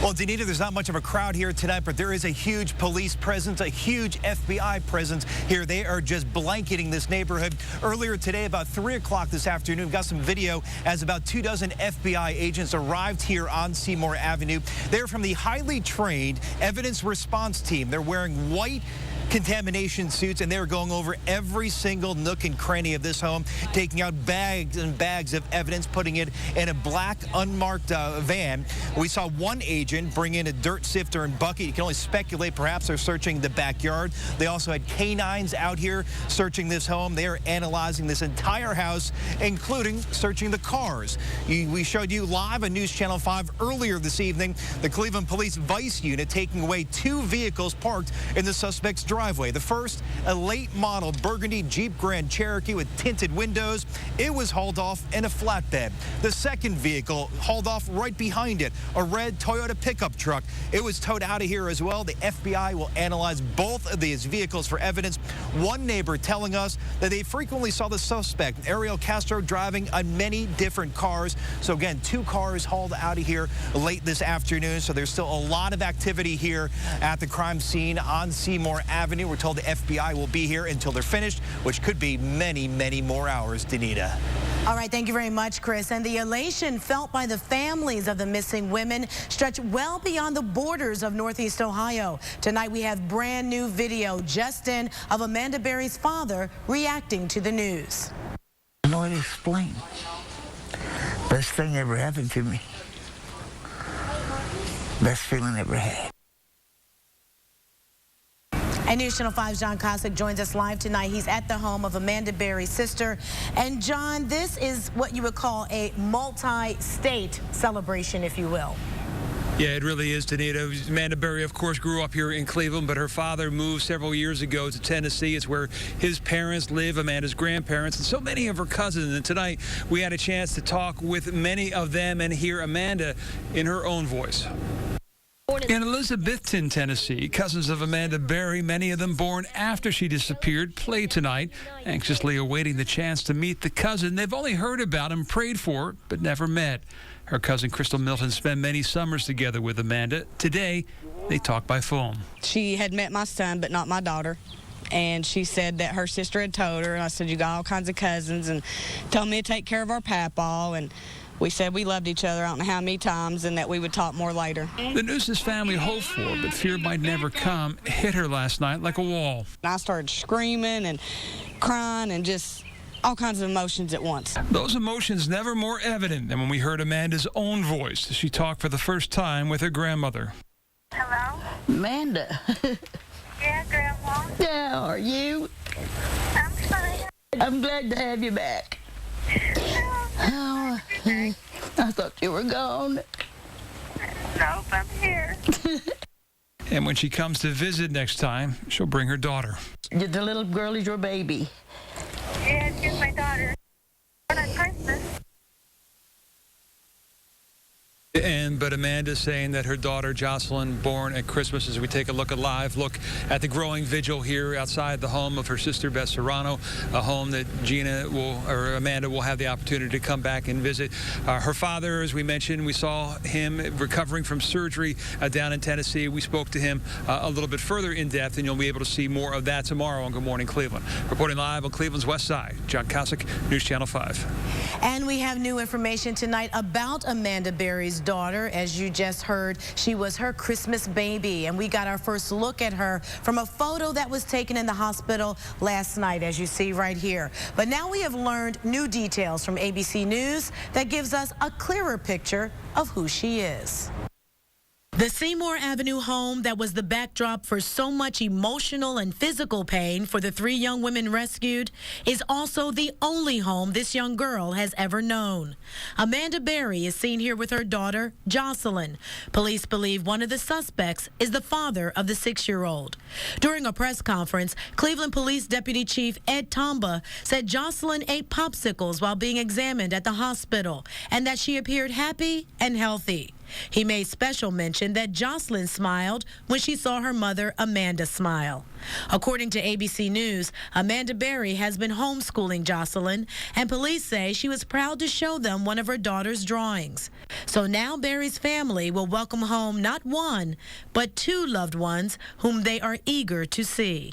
Well, Danita, there's not much of a crowd here tonight, but there is a huge police presence, a huge FBI presence here. They are just blanketing this neighborhood. Earlier today, about 3 o'clock this afternoon, we've got some video as about 24 FBI agents arrived here on Seymour Avenue. They're from the highly trained evidence response team. They're wearing white contamination suits, and they're going over every single nook and cranny of this home, taking out bags and bags of evidence, putting it in a black unmarked van. We saw one agent bring in a dirt sifter and bucket. You can only speculate, perhaps they're searching the backyard. They also had canines out here searching this home. They are analyzing this entire house, including searching the cars. We showed you live on News Channel 5 earlier this evening, the Cleveland Police Vice Unit taking away 2 vehicles parked in the suspect's driveway. The first, a late model burgundy Jeep Grand Cherokee with tinted windows. It was hauled off in a flatbed. The second vehicle hauled off right behind it, a red Toyota pickup truck. It was towed out of here as well. The FBI will analyze both of these vehicles for evidence. One neighbor telling us that they frequently saw the suspect, Ariel Castro, driving on many different cars. So again, 2 cars hauled out of here late this afternoon. So there's still a lot of activity here at the crime scene on Seymour Avenue. We're told the FBI will be here until they're finished, which could be many, many more hours, Danita. All right, thank you very much, Chris. And the elation felt by the families of the missing women stretch well beyond the borders of Northeast Ohio. Tonight, we have brand new video just in of Amanda Berry's father reacting to the news. I know how to explain. Best thing ever happened to me. Best feeling ever had. And News Channel 5's John Cossack joins us live tonight. He's at the home of Amanda Berry's sister. And John, this is what you would call a multi-state celebration, if you will. Yeah, it really is, Danita. Amanda Berry, of course, grew up here in Cleveland, but her father moved several years ago to Tennessee. It's where his parents live, Amanda's grandparents, and so many of her cousins. And tonight, we had a chance to talk with many of them and hear Amanda in her own voice. In Elizabethton, Tennessee, cousins of Amanda Berry, many of them born after she disappeared, played tonight, anxiously awaiting the chance to meet the cousin they've only heard about and prayed for, but never met. Her cousin Crystal Milton spent many summers together with Amanda. Today, they talk by phone. She had met my son, but not my daughter. And she said that her sister had told her, and I said, you got all kinds of cousins, and told me to take care of our papaw, and we said we loved each other I don't know how many times and that we would talk more later. The news his family hoped for, but feared might never come, hit her last night like a wall. I started screaming and crying and just all kinds of emotions at once. Those emotions never more evident than when we heard Amanda's own voice as she talked for the first time with her grandmother. Hello? Amanda. Yeah, Grandma. How are you? I'm fine. I'm glad to have you back. Oh, I thought you were gone. Nope, I'm here. And when she comes to visit next time, she'll bring her daughter. The little girl is your baby. Yeah, she's my daughter. On Christmas. But Amanda's saying that her daughter Jocelyn, born at Christmas, as we take a live look at the growing vigil here outside the home of her sister Beth Serrano, a home that Amanda will have the opportunity to come back and visit. Her father, as we mentioned, we saw him recovering from surgery down in Tennessee. We spoke to him a little bit further in depth, and you'll be able to see more of that tomorrow on Good Morning Cleveland. Reporting live on Cleveland's West Side, John Kosick, News Channel 5. And we have new information tonight about Amanda Berry's daughter. As you just heard, she was her Christmas baby, and we got our first look at her from a photo that was taken in the hospital last night, as you see right here. But now we have learned new details from ABC News that gives us a clearer picture of who she is. The Seymour Avenue home that was the backdrop for so much emotional and physical pain for the 3 young women rescued is also the only home this young girl has ever known. Amanda Berry is seen here with her daughter, Jocelyn. Police believe one of the suspects is the father of the 6-year-old. During a press conference, Cleveland Police Deputy Chief Ed Tomba said Jocelyn ate popsicles while being examined at the hospital and that she appeared happy and healthy. He made special mention that Jocelyn smiled when she saw her mother, Amanda, smile. According to ABC News, Amanda Berry has been homeschooling Jocelyn, and police say she was proud to show them one of her daughter's drawings. So now Berry's family will welcome home not 1, but 2 loved ones whom they are eager to see.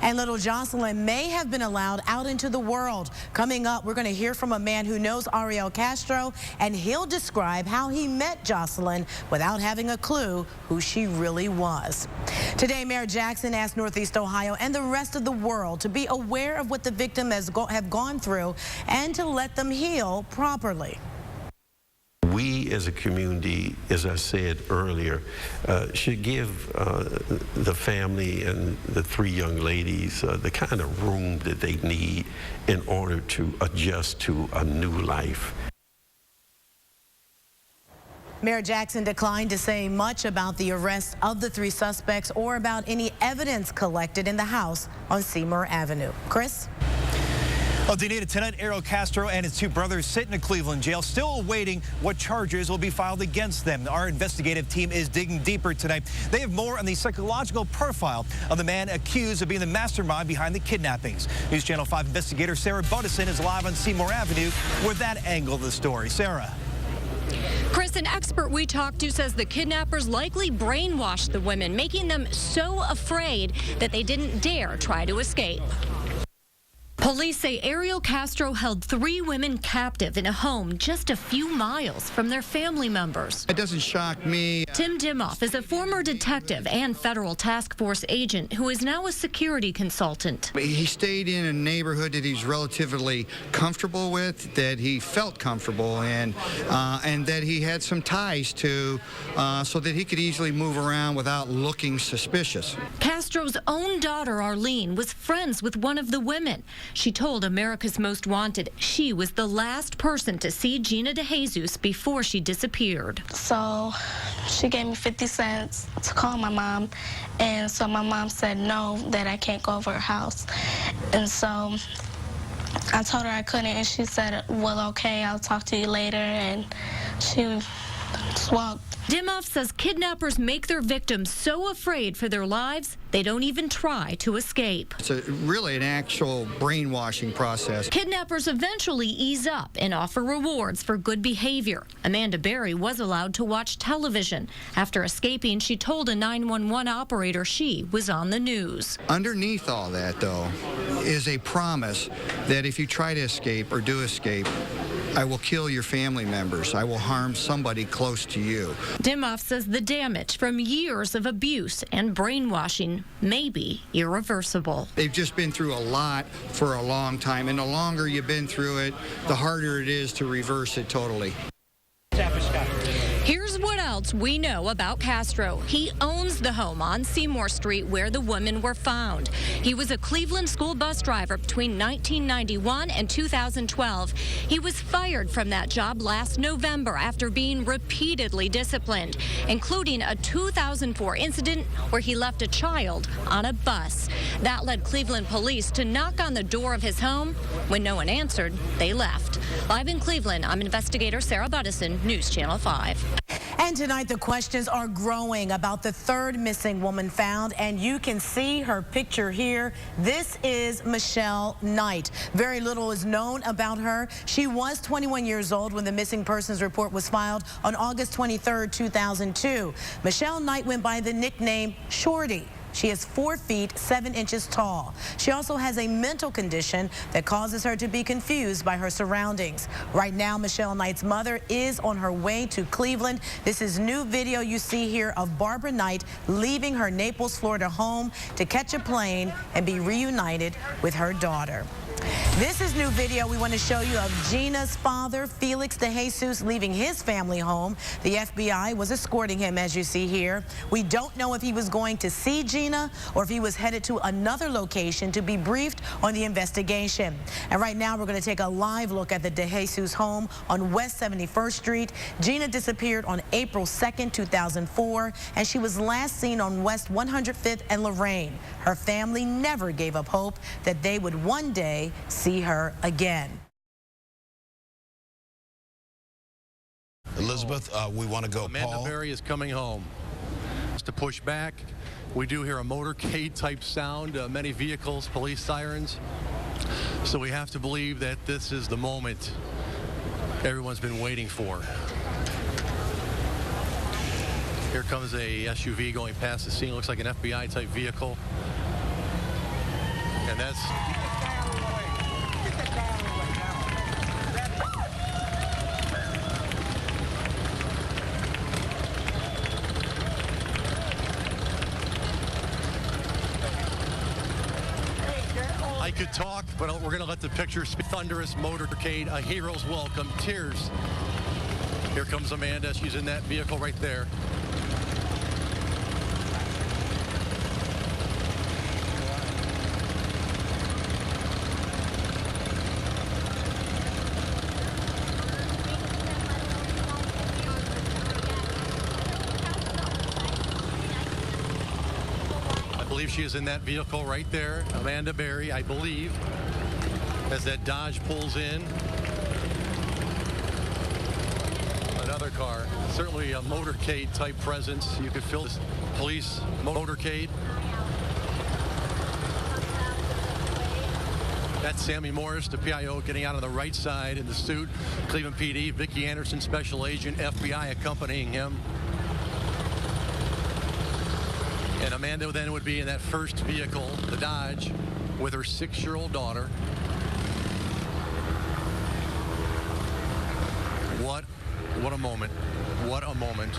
And little Jocelyn may have been allowed out into the world. Coming up, we're going to hear from a man who knows Ariel Castro, and he'll describe how he met Jocelyn without having a clue who she really was. Today, Mayor Jackson asked Northeast Ohio and the rest of the world to be aware of what the victim have gone through and to let them heal properly. We as a community, as I said earlier, should give the family and the 3 young ladies the kind of room that they need in order to adjust to a new life. Mayor Jackson declined to say much about the arrest of the 3 suspects or about any evidence collected in the house on Seymour Avenue. Chris? Well, Danita, tonight, Ariel Castro and his 2 brothers sit in a Cleveland jail, still awaiting what charges will be filed against them. Our investigative team is digging deeper tonight. They have more on the psychological profile of the man accused of being the mastermind behind the kidnappings. News Channel 5 investigator Sarah Buttison is live on Seymour Avenue with that angle of the story. Sarah. Chris, an expert we talked to says the kidnappers likely brainwashed the women, making them so afraid that they didn't dare try to escape. Police say Ariel Castro held 3 women captive in a home just a few miles from their family members. It doesn't shock me. Tim Dimoff is a former detective and federal task force agent who is now a security consultant. He stayed in a neighborhood that he's relatively comfortable with, that he felt comfortable in, and that he had some ties to, so that he could easily move around without looking suspicious. Castro's own daughter, Arlene, was friends with one of the women. She told America's Most Wanted she was the last person to see Gina DeJesus before she disappeared. So she gave me 50 cents to call my mom, and so my mom said no, that I can't go over her house. And so I told her I couldn't, and she said, well, okay, I'll talk to you later, and she just walked. Dimoff says kidnappers make their victims so afraid for their lives, they don't even try to escape. It's really an actual brainwashing process. Kidnappers eventually ease up and offer rewards for good behavior. Amanda Berry was allowed to watch television. After escaping, she told a 911 operator she was on the news. Underneath all that, though, is a promise that if you try to escape or do escape, I will kill your family members. I will harm somebody close to you. Dimoff says the damage from years of abuse and brainwashing may be irreversible. They've just been through a lot for a long time, and the longer you've been through it, the harder it is to reverse it totally. Here's what else else we know about Castro. He owns the home on Seymour Street where the women were found. He was a Cleveland school bus driver between 1991 and 2012. He was fired from that job last November after being repeatedly disciplined, including a 2004 incident where he left a child on a bus. That led Cleveland police to knock on the door of his home. When no one answered, they left. Live in Cleveland, I'm investigator Sarah Buttison, News Channel 5. And tonight, the questions are growing about the third missing woman found, and you can see her picture here. This is Michelle Knight. Very little is known about her. She was 21 years old when the missing persons report was filed on August 23, 2002. Michelle Knight went by the nickname Shorty. She is 4 feet 7 inches tall. She also has a mental condition that causes her to be confused by her surroundings. Right now, Michelle Knight's mother is on her way to Cleveland. This is new video you see here of Barbara Knight leaving her Naples, Florida home to catch a plane and be reunited with her daughter. This is new video we want to show you of Gina's father, Felix DeJesus, leaving his family home. The FBI was escorting him, as you see here. We don't know if he was going to see Gina or if he was headed to another location to be briefed on the investigation. And right now, we're going to take a live look at the DeJesus home on West 71st Street. Gina disappeared on April 2nd, 2004, and she was last seen on West 105th and Lorraine. Her family never gave up hope that they would one day see her again. Elizabeth, we want to go. Amanda Paul. Berry is coming home. Just to push back, we do hear a motorcade type sound, many vehicles, police sirens. So we have to believe that this is the moment everyone's been waiting for. Here comes a SUV going past the scene. Looks like an FBI type vehicle. And that's... I could talk, but we're going to let the picture speak. Thunderous motorcade, a hero's welcome, tears. Here comes Amanda. She's in that vehicle right there. I believe she is in that vehicle right there. Amanda Berry, I believe, as that Dodge pulls in. Another car, certainly a motorcade type presence. You could feel this police motorcade. That's Sammy Morris, the PIO, getting out on the right side in the suit. Cleveland PD, Vicki Anderson, special agent, FBI accompanying him. And Amanda then would be in that first vehicle, the Dodge, with her 6-year-old daughter. What a moment. What a moment.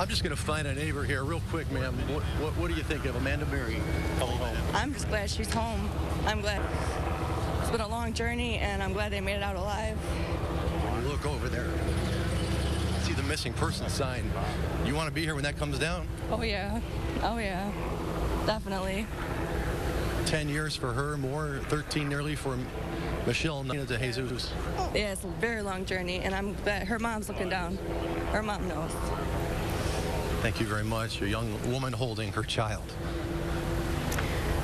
I'm just going to find a neighbor here real quick, ma'am. What do you think of Amanda Berry coming home? I'm just glad she's home. I'm glad. It's been a long journey, and I'm glad they made it out alive. Look over there. See the missing person sign. You want to be here when that comes down? Oh, yeah. Oh, yeah. Definitely. 10 years for her, more, 13 nearly for Michelle DeJesus. Yeah, it's a very long journey, and I'm glad her mom's looking down. Her mom knows. Thank you very much. A young woman holding her child.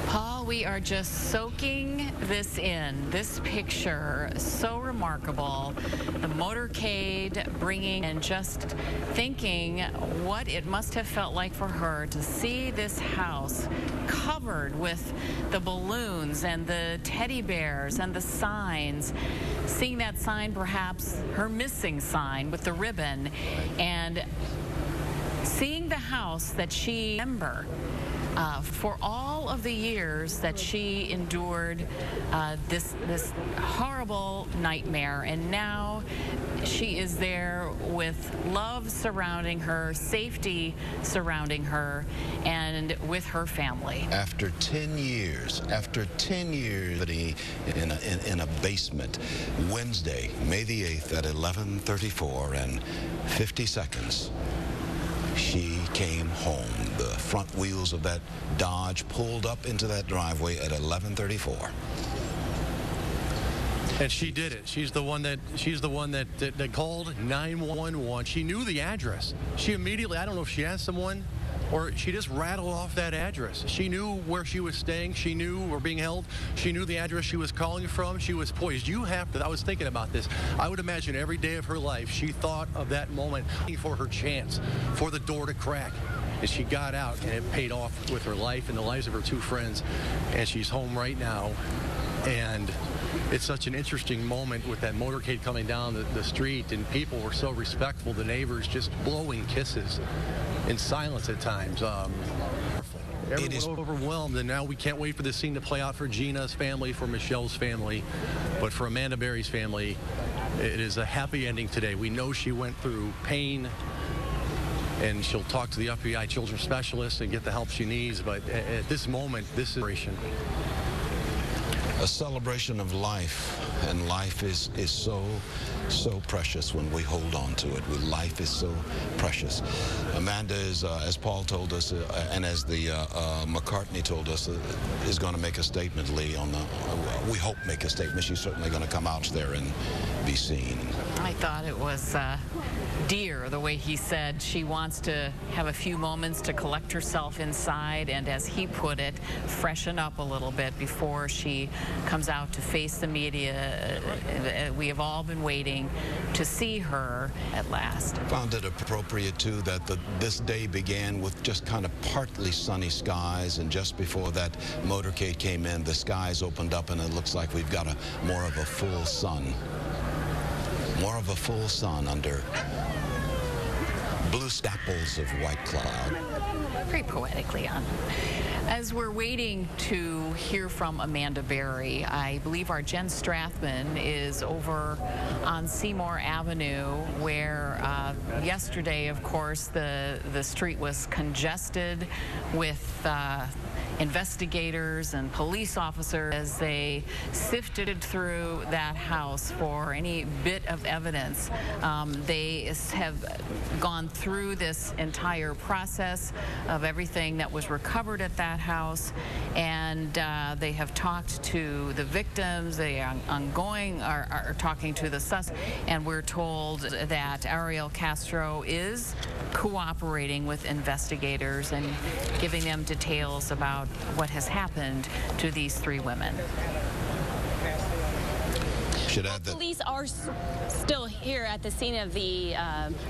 Paul, we are just soaking this in. This picture, so remarkable. The motorcade bringing and just thinking what it must have felt like for her to see this house covered with the balloons and the teddy bears and the signs. Seeing that sign, perhaps her missing sign with the ribbon, and seeing the house that she remembered for all of the years that she endured this horrible nightmare, and now she is there with love surrounding her, safety surrounding her, and and with her family. After 10 years in a basement, Wednesday, May the 8th at 11:34 and 50 seconds, she came home. The front wheels of that Dodge pulled up into that driveway at 11:34. And she did it. She's the one that called 911. She knew the address. She immediately, I don't know if she asked someone or she just rattled off that address. She knew where she was staying. She knew where being held. She knew the address she was calling from. She was poised. You have to, I was thinking about this. I would imagine every day of her life, she thought of that moment for her chance, for the door to crack. And she got out, and it paid off with her life and the lives of her two friends. And she's home right now. And it's such an interesting moment with that motorcade coming down the street, and people were so respectful. The neighbors just blowing kisses in silence at times. Everyone was overwhelmed, and now we can't wait for this scene to play out for Gina's family, for Michelle's family, but for Amanda Berry's family, it is a happy ending today. We know she went through pain, and she'll talk to the FBI children's specialist and get the help she needs, but at this moment, this is a celebration of life, and life is so precious when we hold on to it. Life is so precious. Amanda is, as Paul told us, and as the McCartney told us, is going to make a statement, Lee, on the, we hope make a statement. She's certainly going to come out there and be seen. I thought it was dear the way he said she wants to have a few moments to collect herself inside and, as he put it, freshen up a little bit before she comes out to face the media. We have all been waiting to see her at last. Found it appropriate, too, that this day began with just kind of partly sunny skies, and just before that motorcade came in, the skies opened up, and it looks like we've got more of a full sun. More of a full sun under blue staples of white cloud. Very poetic, Leon. As we're waiting to hear from Amanda Berry, I believe our Jen Strathman is over on Seymour Avenue, where yesterday, of course, the street was congested with investigators and police officers as they sifted through that house for any bit of evidence. They have gone through this entire process of everything that was recovered at that house, and they have talked to the victims. They are talking to the suspects, and we're told that Ariel Castro is cooperating with investigators and giving them details about what has happened to these three women. Police are still here at the scene of the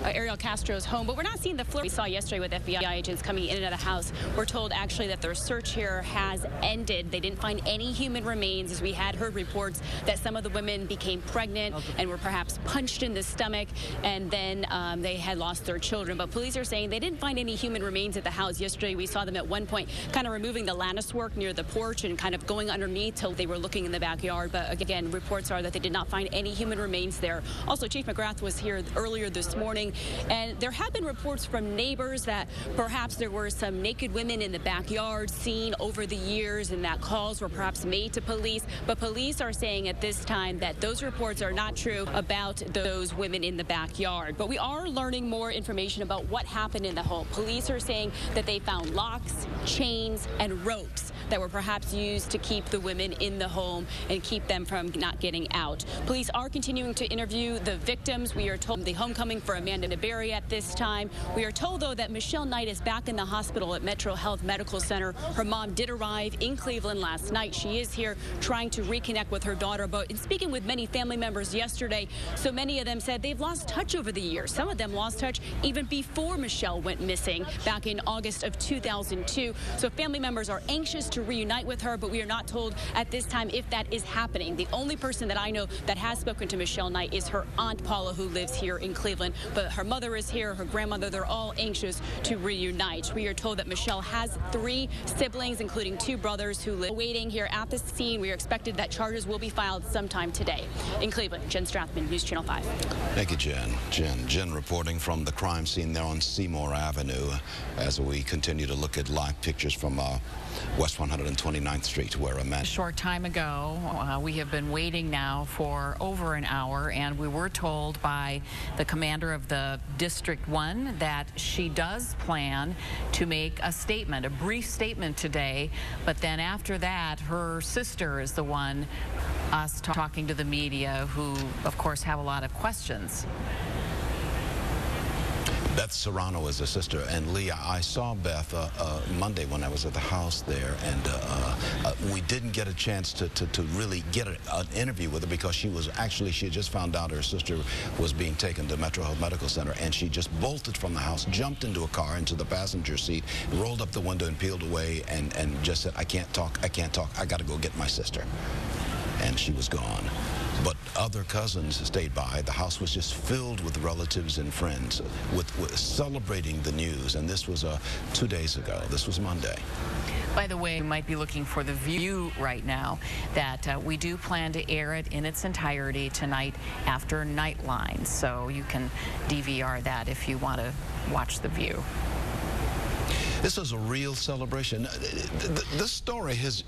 Ariel Castro's home, but we're not seeing the floor we saw yesterday with FBI agents coming in and out of the house. We're told actually that their search here has ended. They didn't find any human remains, as we had heard reports that some of the women became pregnant and were perhaps punched in the stomach, and then they had lost their children. But police are saying they didn't find any human remains at the house. Yesterday we saw them at one point kind of removing the lattice work near the porch and kind of going underneath till they were looking in the backyard. But again, reports are that they did not find any human remains there. Also, Chief McGrath was here earlier this morning, and there have been reports from neighbors that perhaps there were some naked women in the backyard seen over the years, and that calls were perhaps made to police. But police are saying at this time that those reports are not true about those women in the backyard. But we are learning more information about what happened in the home. Police are saying that they found locks, chains, and ropes that were perhaps used to keep the women in the home and keep them from not getting out. Police are continuing to interview the victims. We are told the homecoming for Amanda Berry at this time. We are told, though, that Michelle Knight is back in the hospital at Metro Health Medical Center. Her mom did arrive in Cleveland last night. She is here trying to reconnect with her daughter. But in speaking with many family members yesterday, so many of them said they've lost touch over the years. Some of them lost touch even before Michelle went missing back in August of 2002. So family members are anxious to reunite with her, but we are not told at this time if that is happening. The only person that I know that has spoken to Michelle Knight is her Aunt Paula, who lives here in Cleveland. But her mother is here, her grandmother, they're all anxious to reunite. We are told that Michelle has 3 siblings, including 2 brothers who live waiting here at the scene. We are expected that charges will be filed sometime today. In Cleveland, Jen Strathman, News Channel 5. Thank you, Jen. Jen reporting from the crime scene there on Seymour Avenue as we continue to look at live pictures from West 129th Street, where a man... A short time ago, we have been waiting now for over an hour, and we were told by the commander of the District 1 that she does plan to make a statement, a brief statement today, but then after that, her sister is the one, us talking to the media, who, of course, have a lot of questions. Beth Serrano is a sister, and Leah, I saw Beth Monday when I was at the house there, and we didn't get a chance to really get an interview with her because she had just found out her sister was being taken to Metro Health Medical Center, and she just bolted from the house, jumped into a car, into the passenger seat, rolled up the window and peeled away, and just said, I can't talk, I got to go get my sister. And she was gone. But other cousins stayed by. The house was just filled with relatives and friends with celebrating the news. And this was 2 days ago. This was Monday. By the way, you might be looking for the view right now, that we do plan to air it in its entirety tonight after Nightline. So you can DVR that if you want to watch the view. This is a real celebration. This story has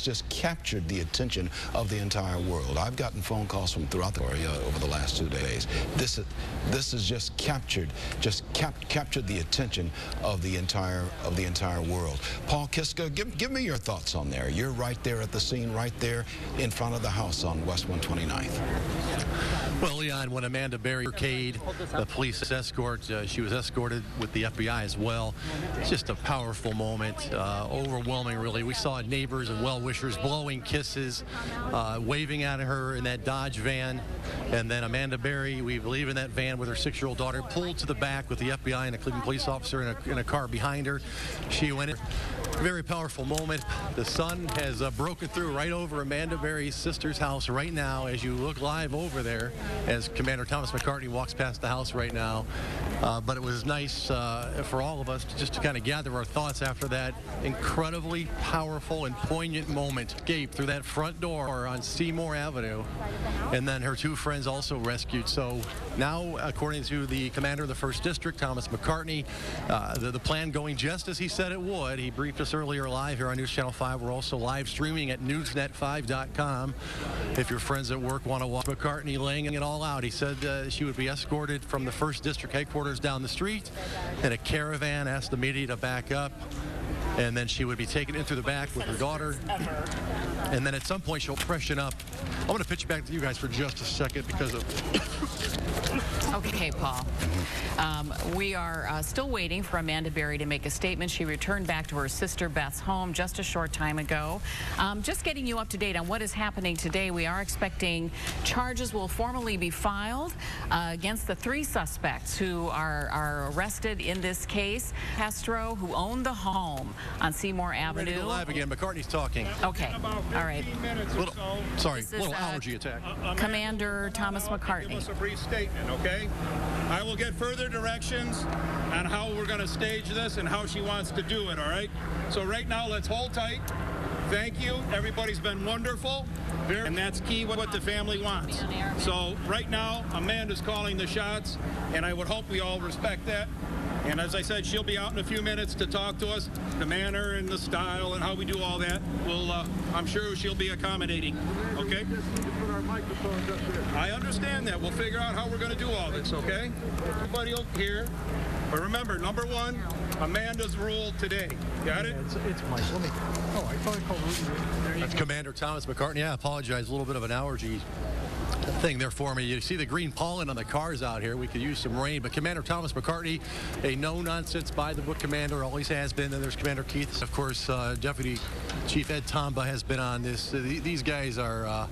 just captured the attention of the entire world. I've gotten phone calls from throughout the area over the last 2 days. This has just captured the attention of the entire world. Paul Kiska, give me your thoughts on there. You're right there at the scene, right there in front of the house on West 129th. Well, Leon, when Amanda Berry arcade, the police escort, she was escorted with the FBI as well. It's just a powerful moment, overwhelming, really. We saw neighbors and well-wishers blowing kisses, waving at her in that Dodge van. And then Amanda Berry, we believe in that van with her 6-year-old daughter, pulled to the back with the FBI and a Cleveland police officer in a car behind her. She went in. Very powerful moment. The sun has broken through right over Amanda Berry's sister's house right now as you look live over there as Commander Thomas McCartney walks past the house right now. But it was nice for all of us to kind of gather our thoughts after that incredibly powerful and poignant moment. Escape through that front door on Seymour Avenue, and then her 2 friends also rescued. So now, according to the commander of the 1st District, Thomas McCartney, the plan going just as he said it would. He briefed us earlier live here on News Channel 5. We're also live streaming at newsnet5.com. If your friends at work want to watch McCartney laying it all out, he said she would be escorted from the 1st District headquarters down the street in a caravan, asked the media to back up, and then she would be taken into the back with her daughter. And then at some point she'll freshen up. I'm going to pitch it back to you guys for just a second because of... Okay, Paul. We are still waiting for Amanda Berry to make a statement. She returned back to her sister Beth's home just a short time ago. Just getting you up to date on what is happening today. We are expecting charges will formally be filed against the 3 suspects who are arrested in this case. Castro, who owned the home on Seymour Avenue. Ready to go live again. McCartney's talking. Okay. All right. Little allergy attack. Commander Thomas McCartney. Give us a brief statement, okay? I will get further directions on how we're going to stage this and how she wants to do it, all right? So right now, let's hold tight. Thank you. Everybody's been wonderful. And that's key what the family wants. So right now, Amanda's calling the shots, and I would hope we all respect that. And as I said, she'll be out in a few minutes to talk to us, the manner and the style and how we do all that. I'm sure she'll be accommodating, okay? I understand that. We'll figure out how we're going to do all this, okay? Everybody will hear. But remember, number 1, Amanda's rule today. Got it? It's Mike. Let me... Oh, I thought I called Rudy. That's Commander Thomas McCartney. I apologize. A little bit of an allergy thing there for me. You see the green pollen on the cars out here. We could use some rain. But Commander Thomas McCartney, a no-nonsense, by-the-book commander, always has been. And there's Commander Keith. Of course, Deputy Chief Ed Tomba has been on this. These guys are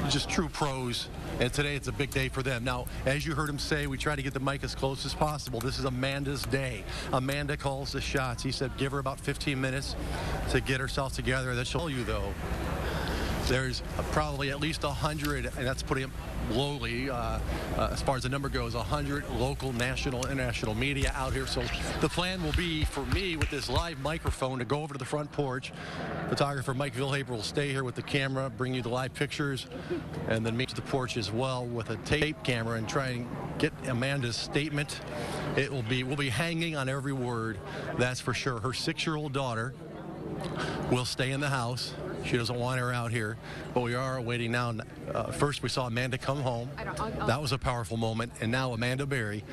just true pros. And today it's a big day for them. Now, as you heard him say, we try to get the mic as close as possible. This is Amanda's day. Amanda calls the shots. He said give her about 15 minutes to get herself together. That she'll tell you, though, There's probably at least 100, and that's putting it lowly, as far as the number goes, 100 local, national, international media out here. So the plan will be for me with this live microphone to go over to the front porch. Photographer Mike Vilhaber will stay here with the camera, bring you the live pictures, and then meet to the porch as well with a tape camera and try and get Amanda's statement. We'll be hanging on every word, that's for sure. Her 6-year-old daughter will stay in the house. She doesn't want her out here, but we are waiting now. First, we saw Amanda come home. That was a powerful moment, and now Amanda Berry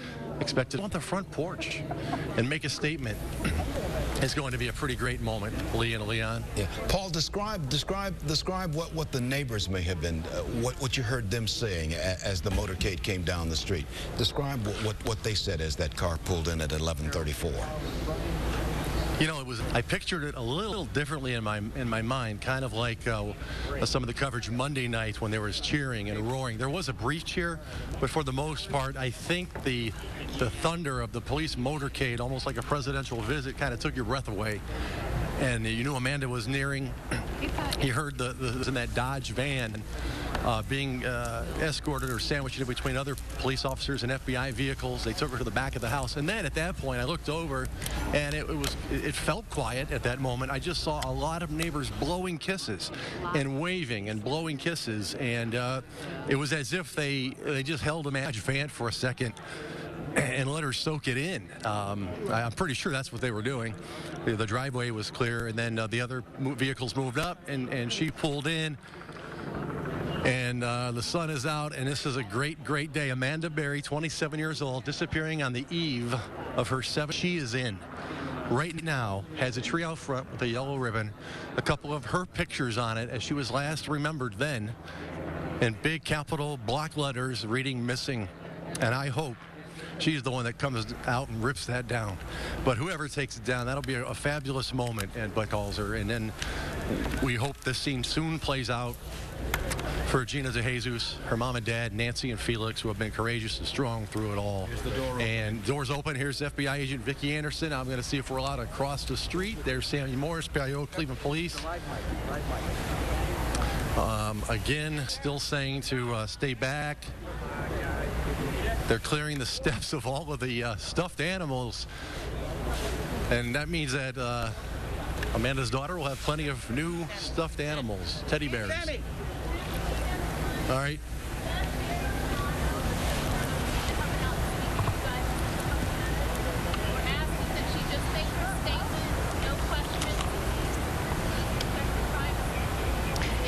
expected on the front porch and make a statement. It's going to be a pretty great moment, Lee and Leon. Yeah. Paul, describe what the neighbors may have been, what you heard them saying as the motorcade came down the street. Describe what they said as that car pulled in at 11:34. You know, I pictured it a little differently in my mind, kind of like some of the coverage Monday night when there was cheering and roaring. There was a brief cheer, but for the most part, I think the thunder of the police motorcade, almost like a presidential visit, kind of took your breath away. And you knew Amanda was nearing. You heard in that Dodge van being escorted or sandwiched in between other police officers and FBI vehicles. They took her to the back of the house. And then at that point, I looked over, and it felt quiet at that moment. I just saw a lot of neighbors blowing kisses and waving and blowing kisses. And it was as if they just held Amanda's van for a second and let her soak it in. I'm pretty sure that's what they were doing. The driveway was clear, and then the other vehicles moved up, and she pulled in. And the sun is out, and this is a great, great day. Amanda Berry, 27 years old, disappearing on the eve of her 7th. She is in right now, has a tree out front with a yellow ribbon, a couple of her pictures on it as she was last remembered then, in big capital block letters reading missing. And I hope she's the one that comes out and rips that down. But whoever takes it down, that'll be a fabulous moment, and Buck calls her. And then we hope this scene soon plays out for Gina DeJesus, her mom and dad, Nancy and Felix, who have been courageous and strong through it all. The door and doors open. Here's FBI agent Vicki Anderson. I'm going to see if we're allowed to cross the street. There's Sammy Morris, PIO, Cleveland Police. Again, still saying to stay back. They're clearing the steps of all of the stuffed animals. And that means that Amanda's daughter will have plenty of new stuffed animals, teddy bears. All right.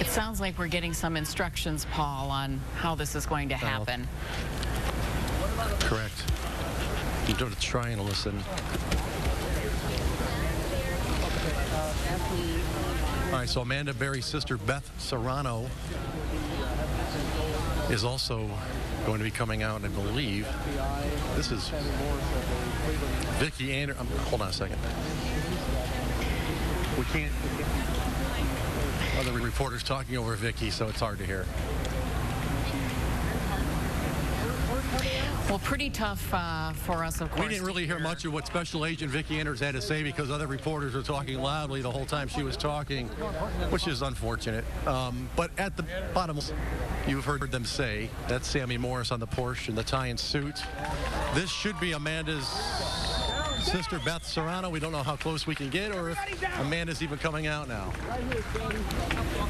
It sounds like we're getting some instructions, Paul, on how this is going to happen. Correct. You don't try and listen. All right, so Amanda Berry's sister, Beth Serrano, is also going to be coming out, I believe. This is Vicki Anderson. Hold on a second. We can't. Other reporters talking over Vicki, so it's hard to hear. Well, pretty tough for us, of course. We didn't really hear much of what Special Agent Vicki Anderson had to say because other reporters were talking loudly the whole time she was talking, which is unfortunate. But at the bottom, you've heard them say, that's Sammy Morris on the Porsche in the tie and suit. This should be Amanda's sister, Beth Serrano. We don't know how close we can get or if Amanda's even coming out now.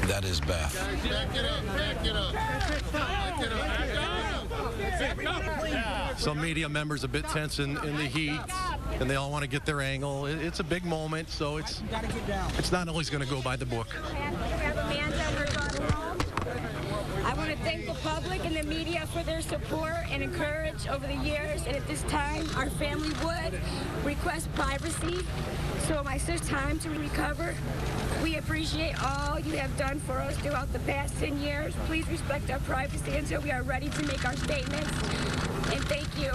That is Beth. Back it up, back it up. Back it up. Some media members a bit tense in the heat, and they all want to get their angle. It's a big moment, so it's not always going to go by the book. I want to thank the public and the media for their support and encourage over the years. And at this time, our family would request privacy. So my sister's time to recover. We appreciate all you have done for us throughout the past 10 years. Please respect our privacy until we are ready to make our statements. And thank you.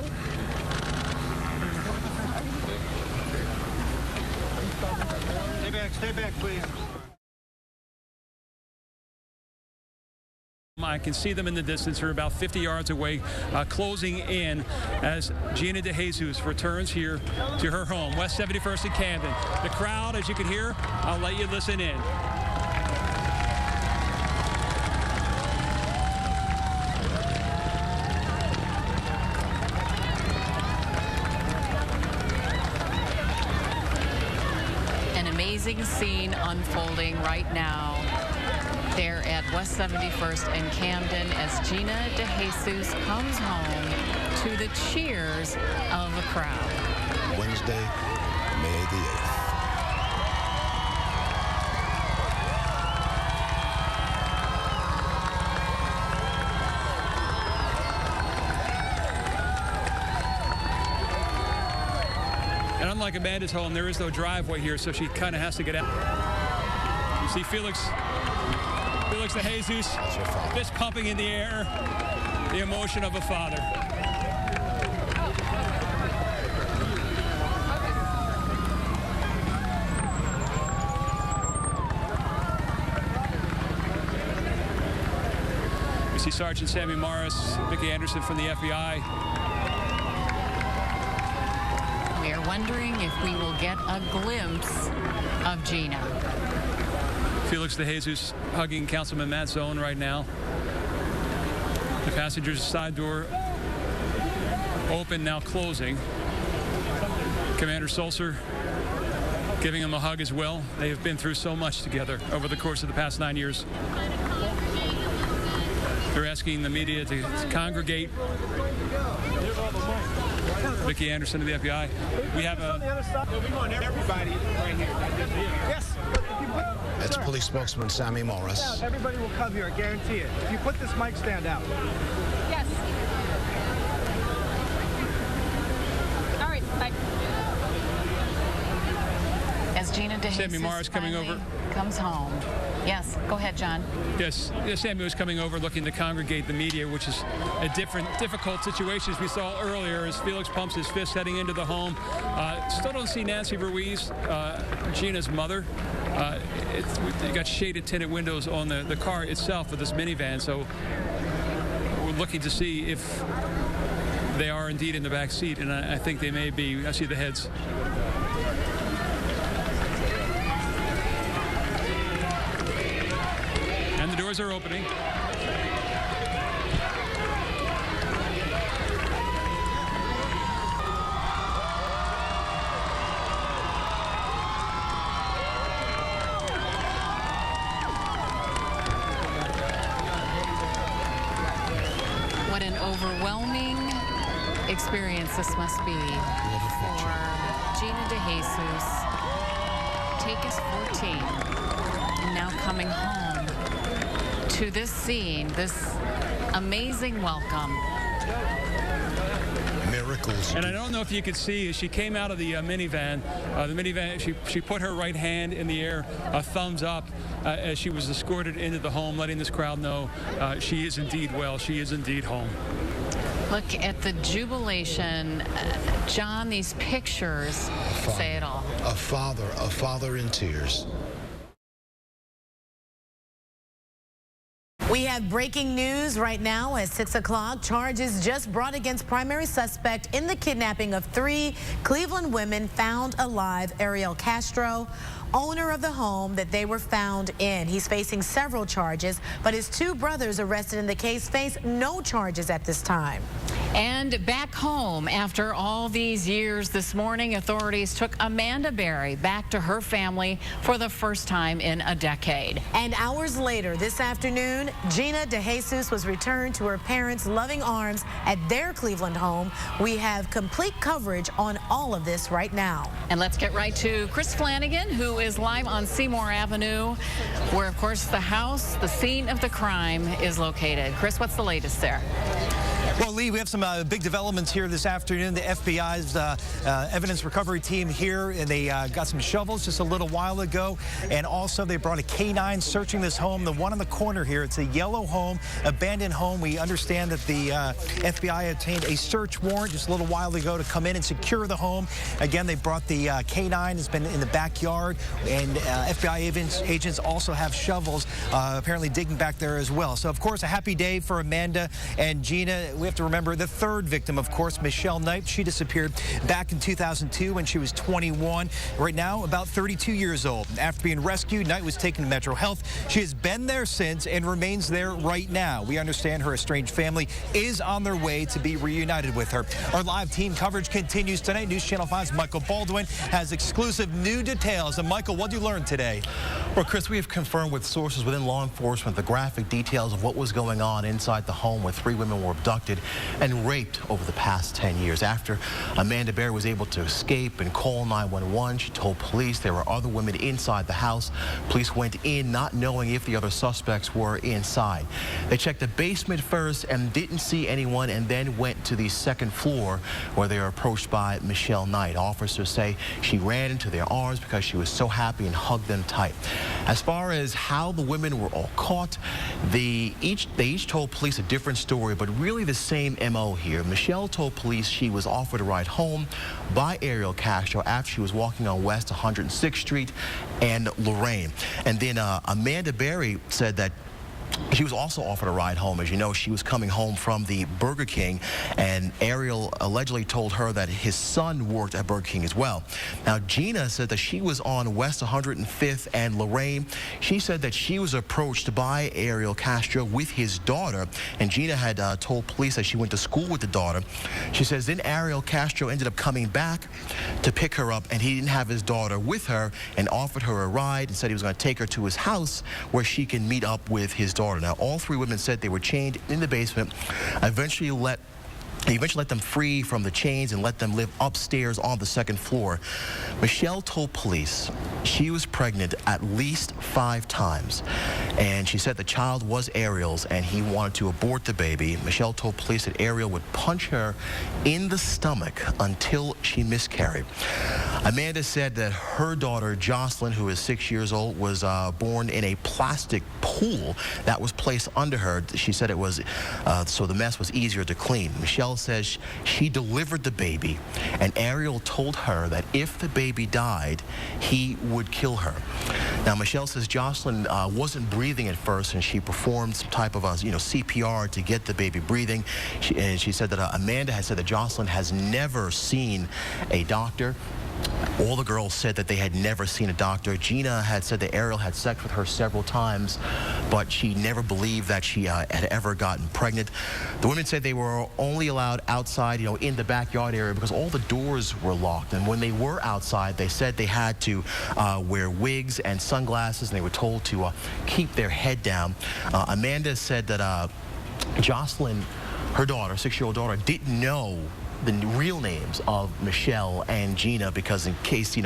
Stay back, please. I can see them in the distance. They're about 50 yards away, closing in as Gina DeJesus returns here to her home, West 71st in Camden. The crowd, as you can hear, I'll let you listen in. amazing scene unfolding right now there at West 71st and Camden as Gina DeJesus comes home to the cheers of the crowd. Wednesday, May the 8th. And unlike Amanda's home, there is no driveway here, so she kind of has to get out. You see Felix DeJesus fist pumping in the air, the emotion of a father. We see Sergeant Sammy Morris, Vicki Anderson from the FBI. We are wondering if we will get a glimpse of Gina. Felix DeJesus hugging Councilman Matt Zone right now. The passenger's side door open, now closing. Commander Sulzer giving him a hug as well. They have been through so much together over the course of the past 9 years. They're asking the media to congregate. Vicki Anderson of the FBI. We have a... Everybody right here. Yes. That's police spokesman Sammy Morris. Everybody will come here, I guarantee it. If you put this mic stand out. Yes. All right, bye. As Gina DeJesus Sammy Morris coming over. Comes home. Yes, go ahead, John. Yes, Sammy was coming over looking to congregate the media, which is a difficult situation as we saw earlier as Felix pumps his fist heading into the home. Still don't see Nancy Ruiz, Gina's mother. You got shaded tinted windows on the car itself of this minivan, so we're looking to see if they are indeed in the back seat, and I think they may be. I see the heads. And the doors are opening. What an overwhelming experience this must be for Gina DeJesus. Take us 14 and now coming home to this scene, this amazing welcome. Miracles. And I don't know if you could see as she came out of the minivan, she put her right hand in the air, a thumbs up, as she was escorted into the home, letting this crowd know she is indeed well, she is indeed home. Look at the jubilation. John, these pictures say it all. A father in tears. We have breaking news right now at 6 o'clock. Charges just brought against primary suspect in the kidnapping of 3 Cleveland women found alive, Ariel Castro, owner of the home that they were found in. He's facing several charges, but his 2 brothers arrested in the case face no charges at this time. And back home, after all these years this morning, authorities took Amanda Berry back to her family for the first time in a decade. And hours later this afternoon, Gina DeJesus was returned to her parents' loving arms at their Cleveland home. We have complete coverage on all of this right now. And let's get right to Chris Flanagan, who is live on Seymour Avenue, where, of course, the house, the scene of the crime, is located. Chris, what's the latest there? Well, Lee, we have some big developments here this afternoon. The FBI's evidence recovery team here, and they got some shovels just a little while ago. And also, they brought a K-9 searching this home, the one on the corner here. It's a yellow home, abandoned home. We understand that the FBI obtained a search warrant just a little while ago to come in and secure the home. Again, they brought the K-9, has been in the backyard, and FBI agents also have shovels apparently digging back there as well. So, of course, a happy day for Amanda and Gina. We have to remember the third victim, of course, Michelle Knight. She disappeared back in 2002 when she was 21. Right now, about 32 years old. After being rescued, Knight was taken to Metro Health. She has been there since and remains there right now. We understand her estranged family is on their way to be reunited with her. Our live team coverage continues tonight. News Channel 5's Michael Baldwin has exclusive new details. And Michael, what did you learn today? Well, Chris, we have confirmed with sources within law enforcement the graphic details of what was going on inside the home where 3 women were abducted and raped over the past 10 years. After Amanda Berry was able to escape and call 911, she told police there were other women inside the house. Police went in not knowing if the other suspects were inside. They checked the basement first and didn't see anyone, and then went to the second floor where they were approached by Michelle Knight. Officers say she ran into their arms because she was so happy and hugged them tight. As far as how the women were all caught, they each told police a different story, but really the same MO here. Michelle told police she was offered a ride home by Ariel Castro after she was walking on West 106th Street and Lorraine. And then Amanda Berry said that she was also offered a ride home. As you know, she was coming home from the Burger King, and Ariel allegedly told her that his son worked at Burger King as well. Now, Gina said that she was on West 105th and Lorraine. She said that she was approached by Ariel Castro with his daughter, and Gina had told police that she went to school with the daughter. She says then Ariel Castro ended up coming back to pick her up, and he didn't have his daughter with her, and offered her a ride and said he was going to take her to his house where she can meet up with his daughter. Now, all 3 women said they were chained in the basement. Eventually let them free from the chains and let them live upstairs on the second floor. Michelle told police she was pregnant at least 5 times, and she said the child was Ariel's and he wanted to abort the baby. Michelle told police that Ariel would punch her in the stomach until she miscarried. Amanda said that her daughter, Jocelyn, who is 6 years old, was born in a plastic pool that was placed under her. She said it was so the mess was easier to clean. Michelle says she delivered the baby, and Ariel told her that if the baby died, he would kill her. Now, Michelle says Jocelyn wasn't breathing at first, and she performed some type of CPR to get the baby breathing. She said that Amanda had said that Jocelyn has never seen a doctor. All the girls said that they had never seen a doctor. Gina had said that Ariel had sex with her several times, but she never believed that she had ever gotten pregnant. The women said they were only allowed outside, in the backyard area because all the doors were locked. And when they were outside, they said they had to wear wigs and sunglasses, and they were told to keep their head down. Amanda said that Jocelyn, her daughter, 6-year-old daughter, didn't know the real names of Michelle and Gina because in case,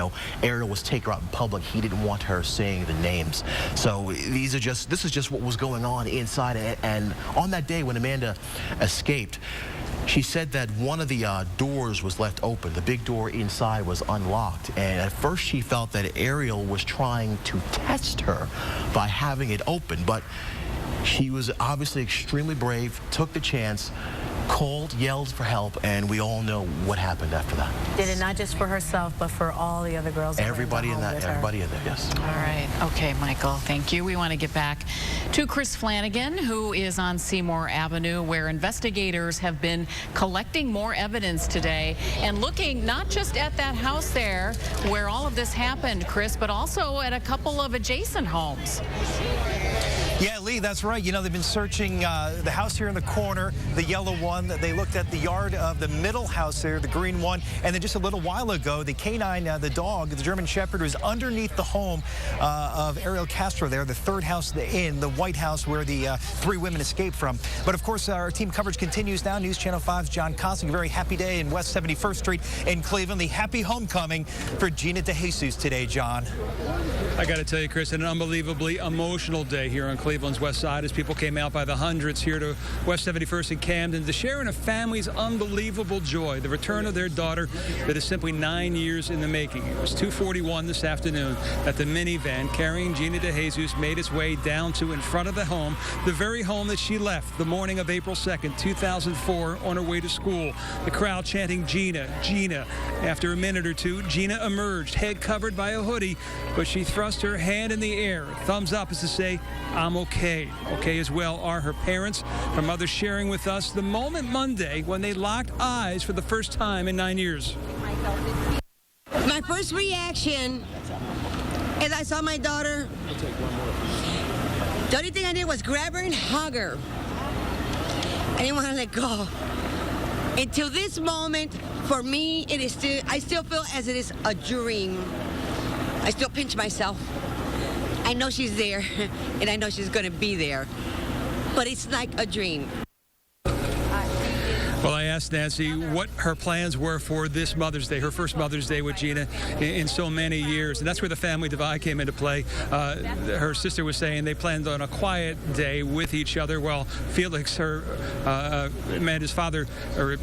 Ariel was taking her out in public, he didn't want her saying the names. So this is just what was going on inside. And on that day when Amanda escaped, she said that one of the doors was left open. The big door inside was unlocked. And at first she felt that Ariel was trying to test her by having it open. But she was obviously extremely brave, took the chance, called, yelled for help, and we all know what happened after that. Did it not just for herself, but for all the other girls? Everybody in there, yes. All right. Okay, Michael, thank you. We want to get back to Chris Flanagan, who is on Seymour Avenue, where investigators have been collecting more evidence today and looking not just at that house there where all of this happened, Chris, but also at a couple of adjacent homes. Yeah, Lee, that's right. They've been searching the house here in the corner, the yellow one. They looked at the yard of the middle house there, the green one. And then just a little while ago, the canine, the dog, the German Shepherd, was underneath the home of Ariel Castro there, the third house in the White House where the 3 women escaped from. But, of course, our team coverage continues now. News Channel 5's John Costing. A very happy day in West 71st Street in Cleveland. The happy homecoming for Gina DeJesus today, John. I got to tell you, Chris, an unbelievably emotional day here on Cleveland's West Side as people came out by the hundreds here to West 71st in Camden to share in a family's unbelievable joy, the return of their daughter that is simply 9 years in the making. It was 2:41 this afternoon that the minivan carrying Gina DeJesus made its way down to in front of the home, the very home that she left the morning of April 2nd, 2004, on her way to school. The crowd chanting, "Gina, Gina." After a minute or two, Gina emerged, head covered by a hoodie, but she thrust her hand in the air. Thumbs up as to say, "I'm okay. Okay as well are her parents. Her mother sharing with us the moment Monday when they locked eyes for the first time in 9 years. My first reaction as I saw my daughter, the only thing I did was grab her and hug her. I didn't want to let go. Until this moment, for me, I still feel as it is a dream. I still pinch myself. I know she's there, and I know she's going to be there. But it's like a dream. Well, I asked Nancy what her plans were for this Mother's Day, her first Mother's Day with Gina in so many years. And that's where the family divide came into play. Her sister was saying they planned on a quiet day with each other, while Felix, Amanda's father, or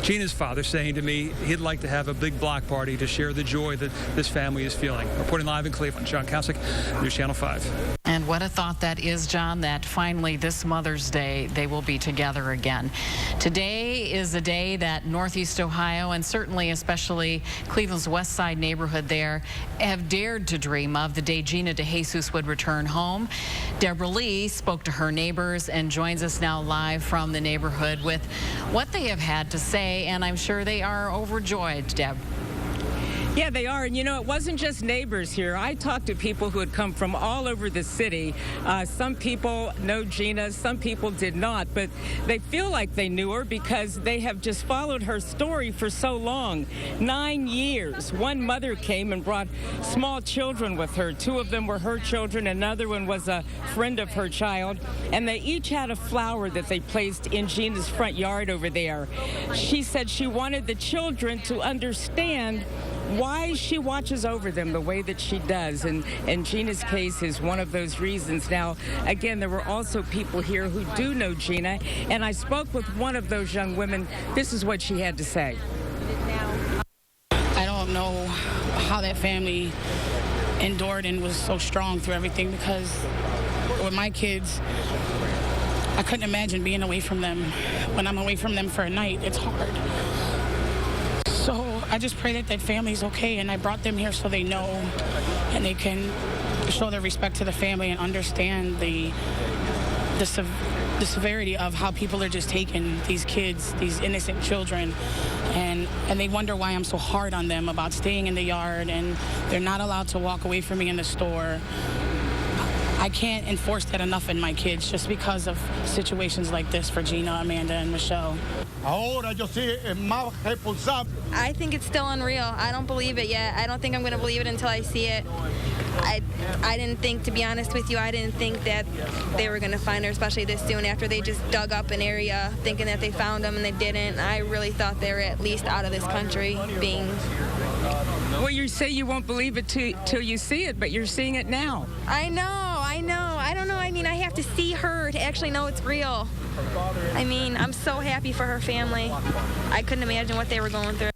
Gina's father, saying to me he'd like to have a big block party to share the joy that this family is feeling. Reporting live in Cleveland, John Kosick, News Channel 5. And what a thought that is, John, that finally this Mother's Day they will be together again. Today is a day that Northeast Ohio, and certainly especially Cleveland's West Side neighborhood there, have dared to dream of, the day Gina DeJesus would return home. Deborah Lee spoke to her neighbors and joins us now live from the neighborhood with what they have had to say, and I'm sure they are overjoyed, Deb. Yeah, they are. And, you know, it wasn't just neighbors here. I talked to people who had come from all over the city. Some people know Gina, some people did not, but they feel like they knew her because they have just followed her story for so long. 9 years. One mother came and brought small children with her. 2 of them were her children. Another one was a friend of her child. And they each had a flower that they placed in Gina's front yard over there. She said she wanted the children to understand why she watches over them the way that she does, and Gina's case is one of those reasons. Now, again, there were also people here who do know Gina, and I spoke with one of those young women. This is what she had to say. I don't know how that family endured and was so strong through everything, because with my kids, I couldn't imagine being away from them. When I'm away from them for a night, it's hard. So I just pray that that family's okay, and I brought them here so they know and they can show their respect to the family and understand the severity of how people are just taking these kids, these innocent children, and they wonder why I'm so hard on them about staying in the yard, and they're not allowed to walk away from me in the store. I can't enforce that enough in my kids just because of situations like this for Gina, Amanda, and Michelle. I think it's still unreal. I don't believe it yet. I don't think I'm going to believe it until I see it. I didn't think, to be honest with you, I didn't think that they were going to find her, especially this soon after they just dug up an area thinking that they found them, and they didn't. I really thought they were at least out of this country being... Well, you say you won't believe it till you see it, but you're seeing it now. I know. I don't know. I mean, I have to see her to actually know it's real. I mean, I'm so happy for her family. I couldn't imagine what they were going through.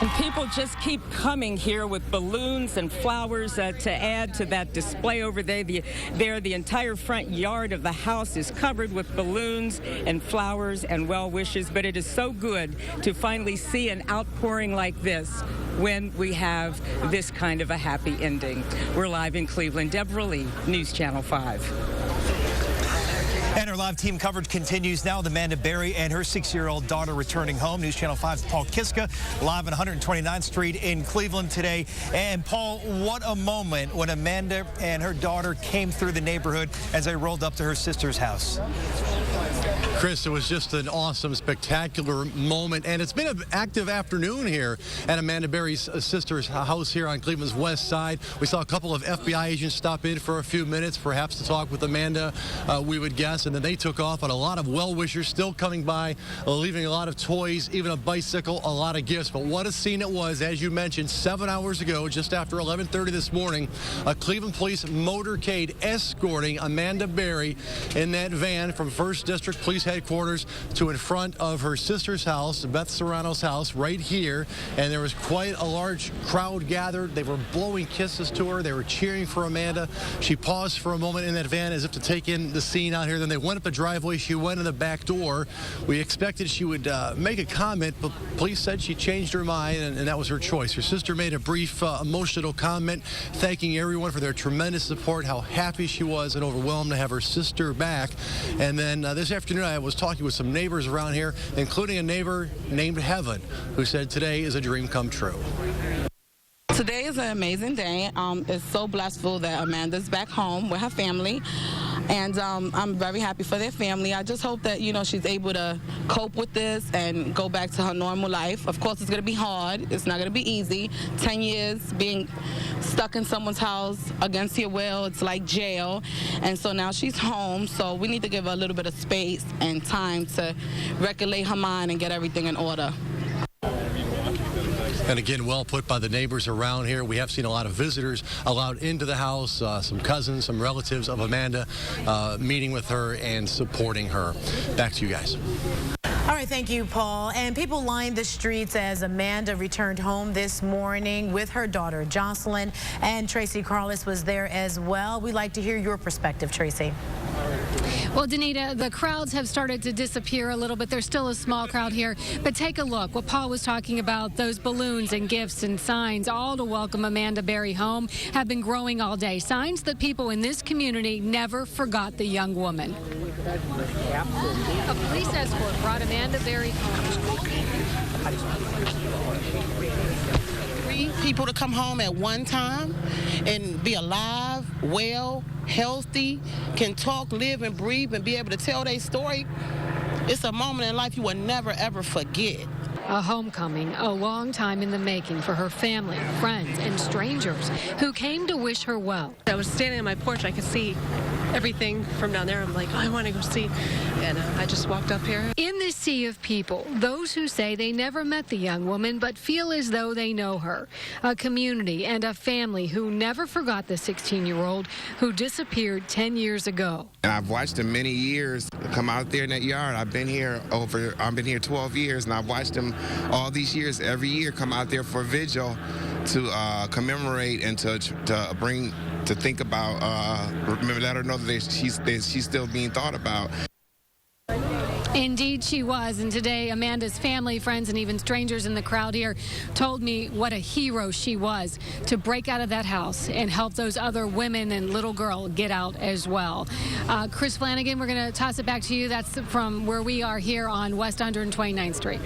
And people just keep coming here with balloons and flowers to add to that display over there. The entire front yard of the house is covered with balloons and flowers and well wishes. But it is so good to finally see an outpouring like this when we have this kind of a happy ending. We're live in Cleveland. Deborah Lee, News Channel 5. And our live team coverage continues now with Amanda Berry and her 6-year-old daughter returning home. News Channel 5's Paul Kiska live on 129th Street in Cleveland today. And Paul, what a moment when Amanda and her daughter came through the neighborhood as they rolled up to her sister's house. Chris, it was just an awesome, spectacular moment, and it's been an active afternoon here at Amanda Berry's sister's house here on Cleveland's west side. We saw a couple of FBI agents stop in for a few minutes, perhaps to talk with Amanda, we would guess, and then they took off. And a lot of well-wishers still coming by, leaving a lot of toys, even a bicycle, a lot of gifts. But what a scene it was, as you mentioned, 7 hours ago, just after 11:30 this morning, a Cleveland police motorcade escorting Amanda Berry in that van from 1st District Police police headquarters to in front of her sister's house, Beth Serrano's house, right here. And there was quite a large crowd gathered. They were blowing kisses to her. They were cheering for Amanda. She paused for a moment in that van as if to take in the scene out here. Then they went up the driveway. She went in the back door. We expected she would make a comment, but police said she changed her mind, and that was her choice. Her sister made a brief emotional comment, thanking everyone for their tremendous support, how happy she was and overwhelmed to have her sister back. And then this afternoon, I was talking with some neighbors around here, including a neighbor named Heaven, who said today is a dream come true. Today is an amazing day. It's so blissful that Amanda's back home with her family. And I'm very happy for their family. I just hope that, you know, she's able to cope with this and go back to her normal life. Of course, it's going to be hard. It's not going to be easy. 10 years being stuck in someone's house against your will, it's like jail. And so now she's home, so we need to give her a little bit of space and time to regulate her mind and get everything in order. And again, well put by the neighbors around here. We have seen a lot of visitors allowed into the house, some cousins, some relatives of Amanda meeting with her and supporting her. Back to you guys. All right, thank you, Paul. And people lined the streets as Amanda returned home this morning with her daughter, Jocelyn, and Tracy Carlos was there as well. We'd like to hear your perspective, Tracy. Well, Danita, the crowds have started to disappear a little bit. There's still a small crowd here, but take a look. What Paul was talking about, those balloons and gifts and signs, all to welcome Amanda Berry home, have been growing all day. Signs that people in this community never forgot the young woman. A police escort brought Amanda Berry home. 3 people to come home at one time and be alive, well, healthy, can talk, live, and breathe, and be able to tell their story. It's a moment in life you will never, ever forget. A homecoming, a long time in the making for her family, friends, and strangers who came to wish her well. I was standing on my porch. I could see everything from down there. I'm like, oh, I want to go see. And I just walked up here. In this sea of people, those who say they never met the young woman but feel as though they know her. A community and a family who never forgot the 16-year-old who disappeared 10 years ago. And I've watched him many years come out there in that yard. I've been here 12 years, and I've watched him all these years, every year, come out there for a vigil to commemorate and to think about, remember, let her know that she's still being thought about. Indeed, she was. And today, Amanda's family, friends, and even strangers in the crowd here told me what a hero she was to break out of that house and help those other women and little girl get out as well. Chris Flanagan, we're going to toss it back to you. That's from where we are here on West 129th Street.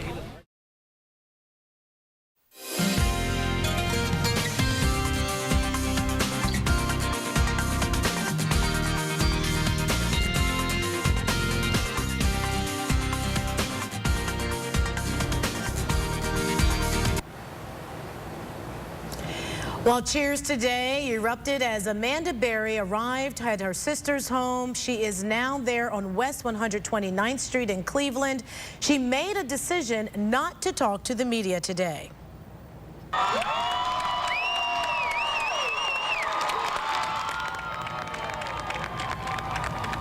Well, cheers today erupted as Amanda Berry arrived at her sister's home. She is now there on West 129th Street in Cleveland. She made a decision not to talk to the media today.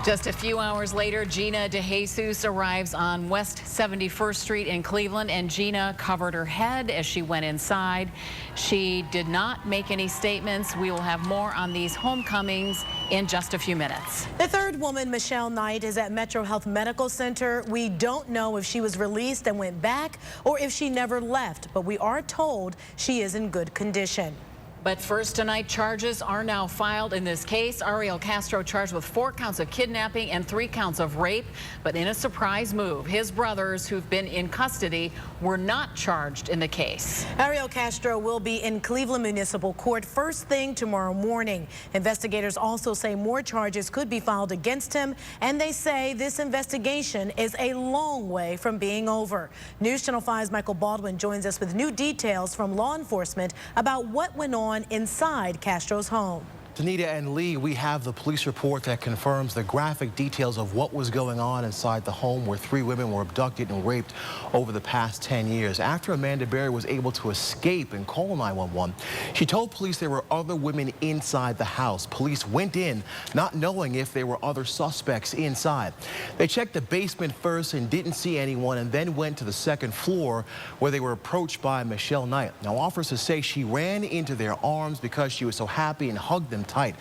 Just a few hours later, Gina DeJesus arrives on West 71st Street in Cleveland, and Gina covered her head as she went inside. She did not make any statements. We will have more on these homecomings in just a few minutes. The third woman, Michelle Knight, is at Metro Health Medical Center. We don't know if she was released and went back or if she never left, but we are told she is in good condition. But first tonight, charges are now filed in this case. Ariel Castro charged with 4 counts of kidnapping and 3 counts of rape. But in a surprise move, his brothers, who've been in custody, were not charged in the case. Ariel Castro will be in Cleveland Municipal Court first thing tomorrow morning. Investigators also say more charges could be filed against him, and they say this investigation is a long way from being over. News Channel 5's Michael Baldwin joins us with new details from law enforcement about what went on inside Castro's home. Danita and Lee, we have the police report that confirms the graphic details of what was going on inside the home where 3 women were abducted and raped over the past 10 years. After Amanda Berry was able to escape and call 911, she told police there were other women inside the house. Police went in not knowing if there were other suspects inside. They checked the basement first and didn't see anyone, and then went to the 2nd floor where they were approached by Michelle Knight. Now, officers say she ran into their arms because she was so happy and hugged them tight.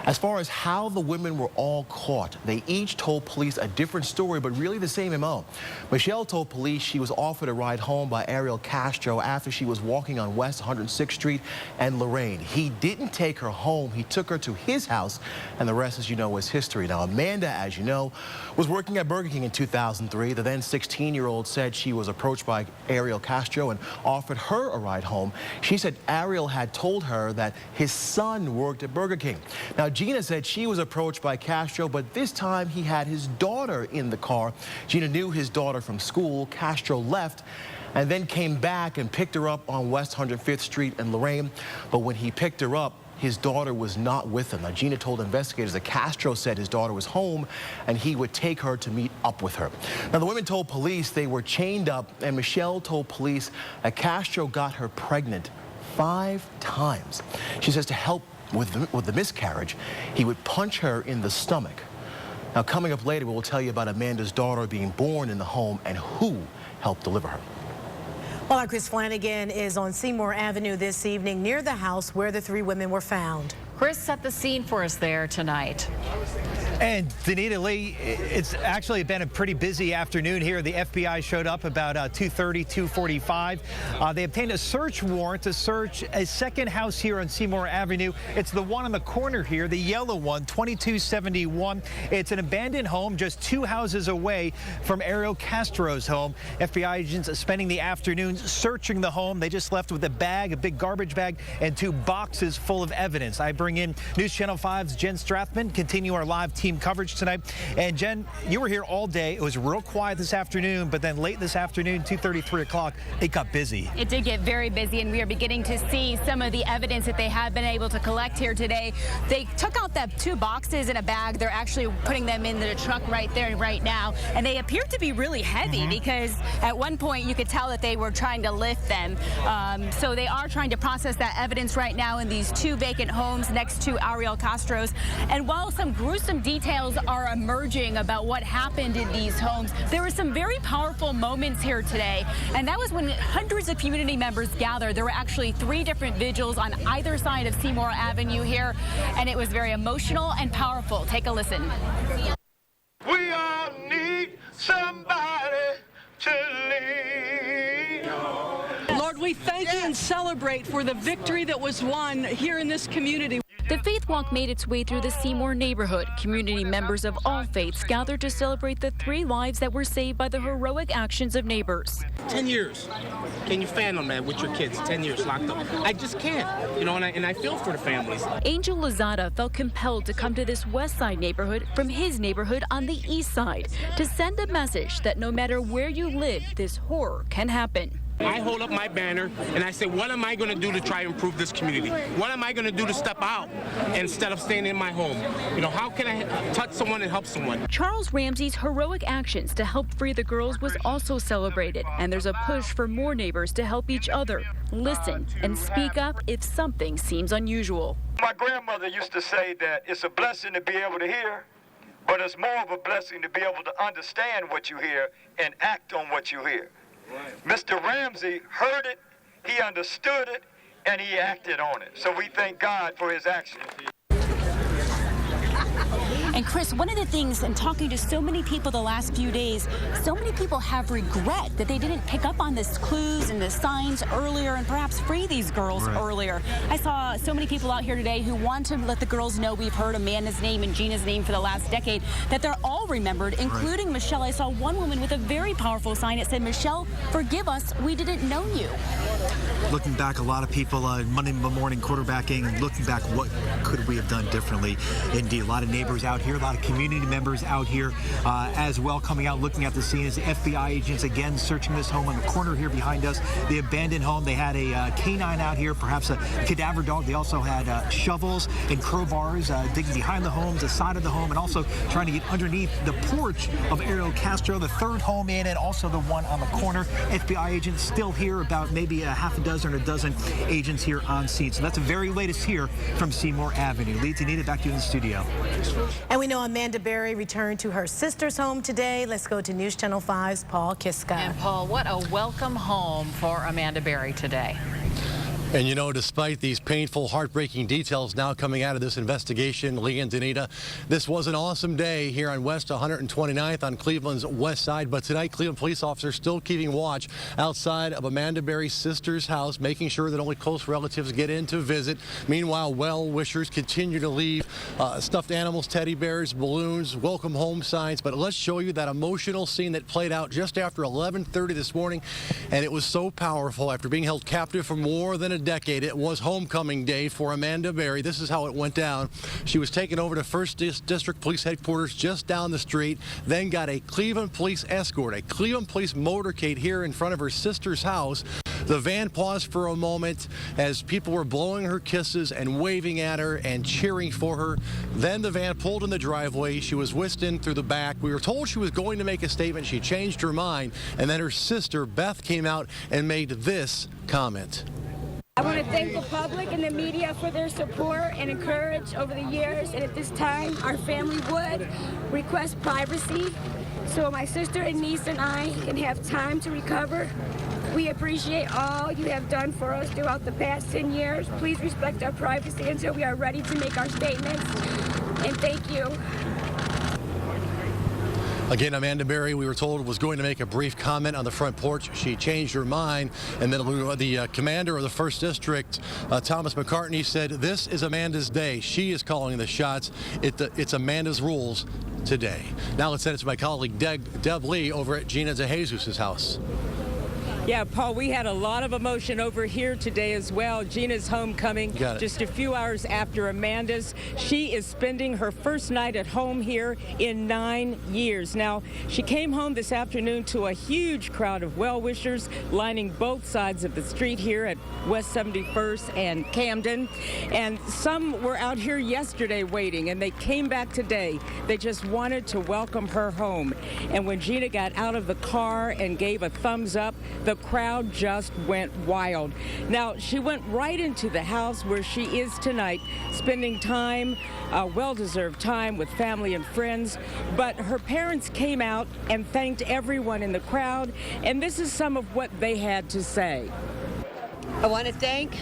As far as how the women were all caught, they each told police a different story, but really the same MO. Michelle told police she was offered a ride home by Ariel Castro after she was walking on West 106th Street and Lorraine. He didn't take her home. He took her to his house, and the rest, as you know, is history. Now, Amanda, as you know, was working at Burger King in 2003. The then 16-year-old said she was approached by Ariel Castro and offered her a ride home. She said Ariel had told her that his son worked at Burger King. Now, Gina said she was approached by Castro, but this time he had his daughter in the car. Gina knew his daughter from school. Castro left and then came back and picked her up on West 105th Street and Lorraine. But when he picked her up, his daughter was not with him. Now, Gina told investigators that Castro said his daughter was home and he would take her to meet up with her. Now, the women told police they were chained up, and Michelle told police that Castro got her pregnant 5 times. She says to help with the miscarriage, he would punch her in the stomach. Now, coming up later, we'll tell you about Amanda's daughter being born in the home and who helped deliver her. Well, our Chris Flanagan is on Seymour Avenue this evening near the house where the 3 women were found. Chris set the scene for us there tonight. And Danita, Lee, it's actually been a pretty busy afternoon here. The FBI showed up about 2:30, 2:45. They obtained a search warrant to search a second house here on Seymour Avenue. It's the one on the corner here, the yellow one, 2271. It's an abandoned home just 2 houses away from Ariel Castro's home. FBI agents spending the afternoon searching the home. They just left with a bag, a big garbage bag, and 2 boxes full of evidence. I bring in News Channel 5's Jen Strathman, continue our live team coverage tonight. And Jen, you were here all day. It was real quiet this afternoon, but then late this afternoon, 2:30, 3 o'clock, it got busy. It did get very busy, and we are beginning to see some of the evidence that they have been able to collect here today. They took out the 2 boxes in a bag. They're actually putting them in the truck right there right now, and they appear to be really heavy because at one point you could tell that they were trying to lift them. So they are trying to process that evidence right now in these 2 vacant homes next to Ariel Castro's. And while some gruesome details are emerging about what happened in these homes, there were some very powerful moments here today, and that was when hundreds of community members gathered. There were actually 3 different vigils on either side of Seymour Avenue here, and it was very emotional and powerful. Take a listen. We all need somebody to lean on. Lord, we thank you and celebrate for the victory that was won here in this community. The Faith Walk made its way through the Seymour neighborhood. Community members of all faiths gathered to celebrate the 3 lives that were saved by the heroic actions of neighbors. 10 years. Can you fathom that with your kids? 10 years locked up. I just can't, you know, and I feel for the families. Angel Lozada felt compelled to come to this West Side neighborhood from his neighborhood on the East Side to send a message that no matter where you live, this horror can happen. I hold up my banner and I say, what am I going to do to try to improve this community? What am I going to do to step out instead of staying in my home? You know, how can I touch someone and help someone? Charles Ramsey's heroic actions to help free the girls was also celebrated, and there's a push for more neighbors to help each other, listen, and speak up if something seems unusual. My grandmother used to say that it's a blessing to be able to hear, but it's more of a blessing to be able to understand what you hear and act on what you hear. Mr. Ramsey heard it, he understood it, and he acted on it. So we thank God for his action. And Chris, one of the things, in talking to so many people the last few days, so many people have regret that they didn't pick up on the clues and the signs earlier and perhaps free these girls earlier. I saw so many people out here today who want to let the girls know we've heard Amanda's name and Gina's name for the last decade, that they're all remembered, including Michelle. I saw one woman with a very powerful sign. It said, "Michelle, forgive us, we didn't know you." Looking back, a lot of people Monday morning quarterbacking and looking back, what could we have done differently? Indeed, a lot of neighbors out here here. A lot of community members out here as well, coming out, looking at the scene as FBI agents again searching this home on the corner here behind us. The abandoned home. They had a canine out here, perhaps a cadaver dog. They also had shovels and crowbars digging behind the home, the side of the home, and also trying to get underneath the porch of Ariel Castro, the third home in, and also the one on the corner. FBI agents still here, about maybe a half a dozen or a dozen agents here on scene. So that's the very latest here from Seymour Avenue. Lee, Tanita, back to you in the studio. And we know Amanda Berry returned to her sister's home today. Let's go to News Channel 5's Paul Kiska. And Paul, what a welcome home for Amanda Berry today. And you know, despite these painful, heartbreaking details now coming out of this investigation, Lee and Danita, this was an awesome day here on West 129th on Cleveland's west side. But tonight, Cleveland police officers still keeping watch outside of Amanda Berry's sister's house, making sure that only close relatives get in to visit. Meanwhile, well-wishers continue to leave stuffed animals, teddy bears, balloons, welcome home signs. But let's show you that emotional scene that played out just after 11:30 this morning. And it was so powerful. After being held captive for more than a decade, it was homecoming day for Amanda Berry. This is how it went down. She was taken over to 1st District Police Headquarters just down the street, then got a Cleveland Police escort, a Cleveland Police motorcade here in front of her sister's house. The van paused for a moment as people were blowing her kisses and waving at her and cheering for her. Then the van pulled in the driveway. She was whisked in through the back. We were told she was going to make a statement. She changed her mind, and then her sister, Beth, came out and made this comment. I want to thank the public and the media for their support and encourage over the years, and at this time our family would request privacy so my sister and niece and I can have time to recover. We appreciate all you have done for us throughout the past 10 years. Please respect our privacy until we are ready to make our statements, and thank you. Again, Amanda Berry, we were told, was going to make a brief comment on the front porch. She changed her mind, and then the commander of the 1st District, Thomas McCartney, said, "This is Amanda's day. She is calling the shots. It's Amanda's rules today." Now let's send it to my colleague Deb Lee over at Gina DeJesus' house. Yeah, Paul, we had a lot of emotion over here today as well. Gina's homecoming just a few hours after Amanda's. She is spending her first night at home here in 9 years. Now, she came home this afternoon to a huge crowd of well-wishers lining both sides of the street here at West 71st and Camden. And some were out here yesterday waiting, and they came back today. They just wanted to welcome her home. And when Gina got out of the car and gave a thumbs up, the crowd just went wild. Now, she went right into the house where she is tonight, spending time, well-deserved time with family and friends. But her parents came out and thanked everyone in the crowd, and this is some of what they had to say. I want to thank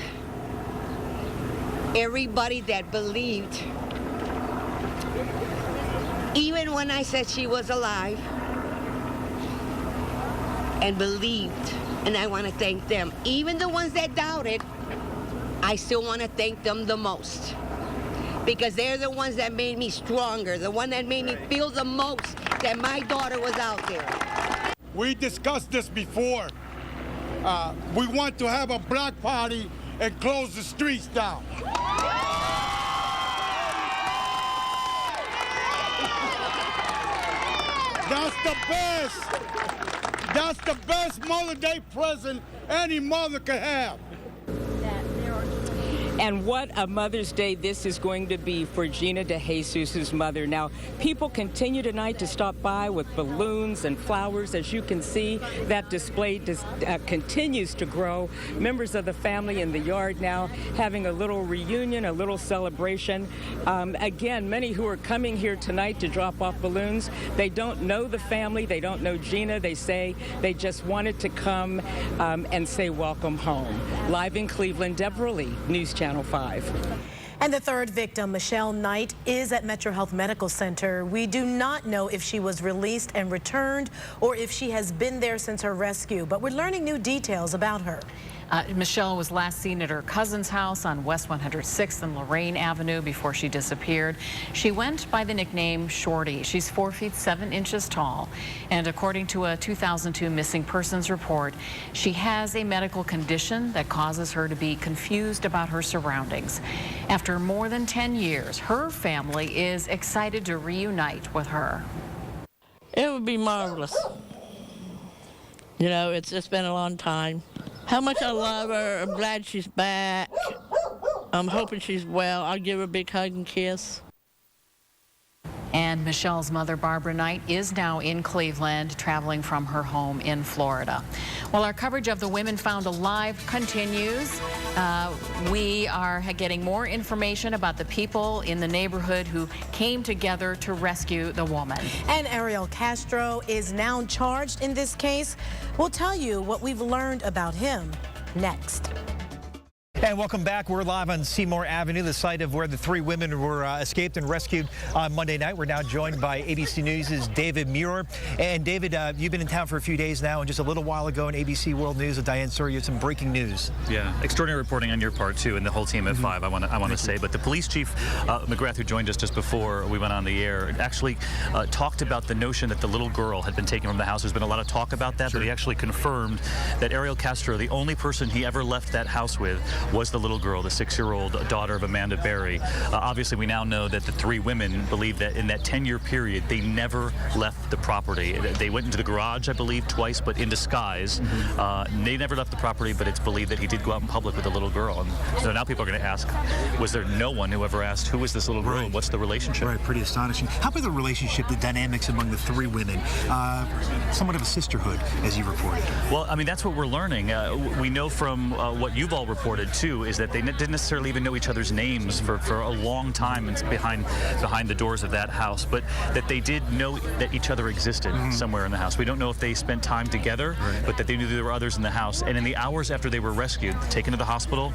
everybody that believed, even when I said she was alive, and believed. And I want to thank them. Even the ones that doubted, I still want to thank them the most. Because they're the ones that made me stronger, the one that made me feel the most that my daughter was out there. We discussed this before. We want to have a block party and close the streets down. That's the best. That's the best Mother's Day present any mother could have. And what a Mother's Day this is going to be for Gina DeJesus' mother. Now, people continue tonight to stop by with balloons and flowers. As you can see, that display continues to grow. Members of the family in the yard now having a little reunion, a little celebration. Again, many who are coming here tonight to drop off balloons, they don't know the family, they don't know Gina. They say they just wanted to come and say welcome home. Live in Cleveland, Deborah Lee, News Channel 5. And the third victim, Michelle Knight, is at Metro Health Medical Center. We do not know if she was released and returned or if she has been there since her rescue, but we're learning new details about her. Michelle was last seen at her cousin's house on West 106th and Lorraine Avenue before she disappeared. She went by the nickname Shorty. She's 4 feet 7 inches tall, and according to a 2002 missing persons report, she has a medical condition that causes her to be confused about her surroundings. After more than 10 years, her family is excited to reunite with her. It would be marvelous. You know, it's been a long time. How much I love her. I'm glad she's back. I'm hoping she's well. I'll give her a big hug and kiss. And Michelle's mother, Barbara Knight, is now in Cleveland, traveling from her home in Florida. Well, our coverage of the women found alive continues. We are getting more information about the people in the neighborhood who came together to rescue the woman. And Ariel Castro is now charged in this case. We'll tell you what we've learned about him next. And welcome back. We're live on Seymour Avenue, the site of where the 3 women were escaped and rescued on Monday night. We're now joined by ABC News' David Muir. And David, you've been in town for a few days now, and just a little while ago in ABC World News with Diane Sawyer, you had some breaking news. Yeah, extraordinary reporting on your part too, and the whole team at 5. I want to say, but the police chief McGrath, who joined us just before we went on the air, actually talked about the notion that the little girl had been taken from the house. There's been a lot of talk about that, but he actually confirmed that Ariel Castro, the only person he ever left that house with, was the little girl, the 6-year-old daughter of Amanda Berry. Obviously, we now know that the 3 women believe that in that 10-year period, they never left the property. They went into the garage, I believe, twice, but in disguise. They never left the property, but it's believed that he did go out in public with a little girl. And so now people are going to ask, was there no one who ever asked, who is this little girl? What's the relationship? Right, pretty astonishing. How about the relationship, the dynamics among the 3 women? Somewhat of a sisterhood, as you reported. Well, I mean, that's what we're learning. We know from what you've all reported, too, is that they didn't necessarily even know each other's names for a long time behind the doors of that house, but that they did know that each other existed somewhere in the house. We don't know if they spent time together, but that they knew there were others in the house. And in the hours after they were rescued, taken to the hospital,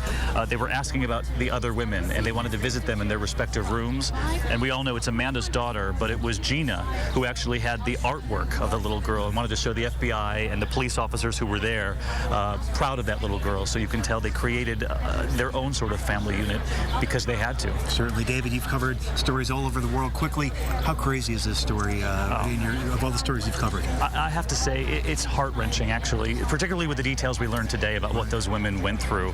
they were asking about the other women, and they wanted to visit them in their respective rooms. And we all know it's Amanda's daughter, but it was Gina who actually had the artwork of the little girl and wanted to show the FBI and the police officers who were there proud of that little girl. So you can tell they created their own sort of family unit because they had to. Certainly, David, you've covered stories all over the world. Quickly, how crazy is this story of all the stories you've covered? I have to say, it's heart-wrenching, actually, particularly with the details we learned today about what those women went through.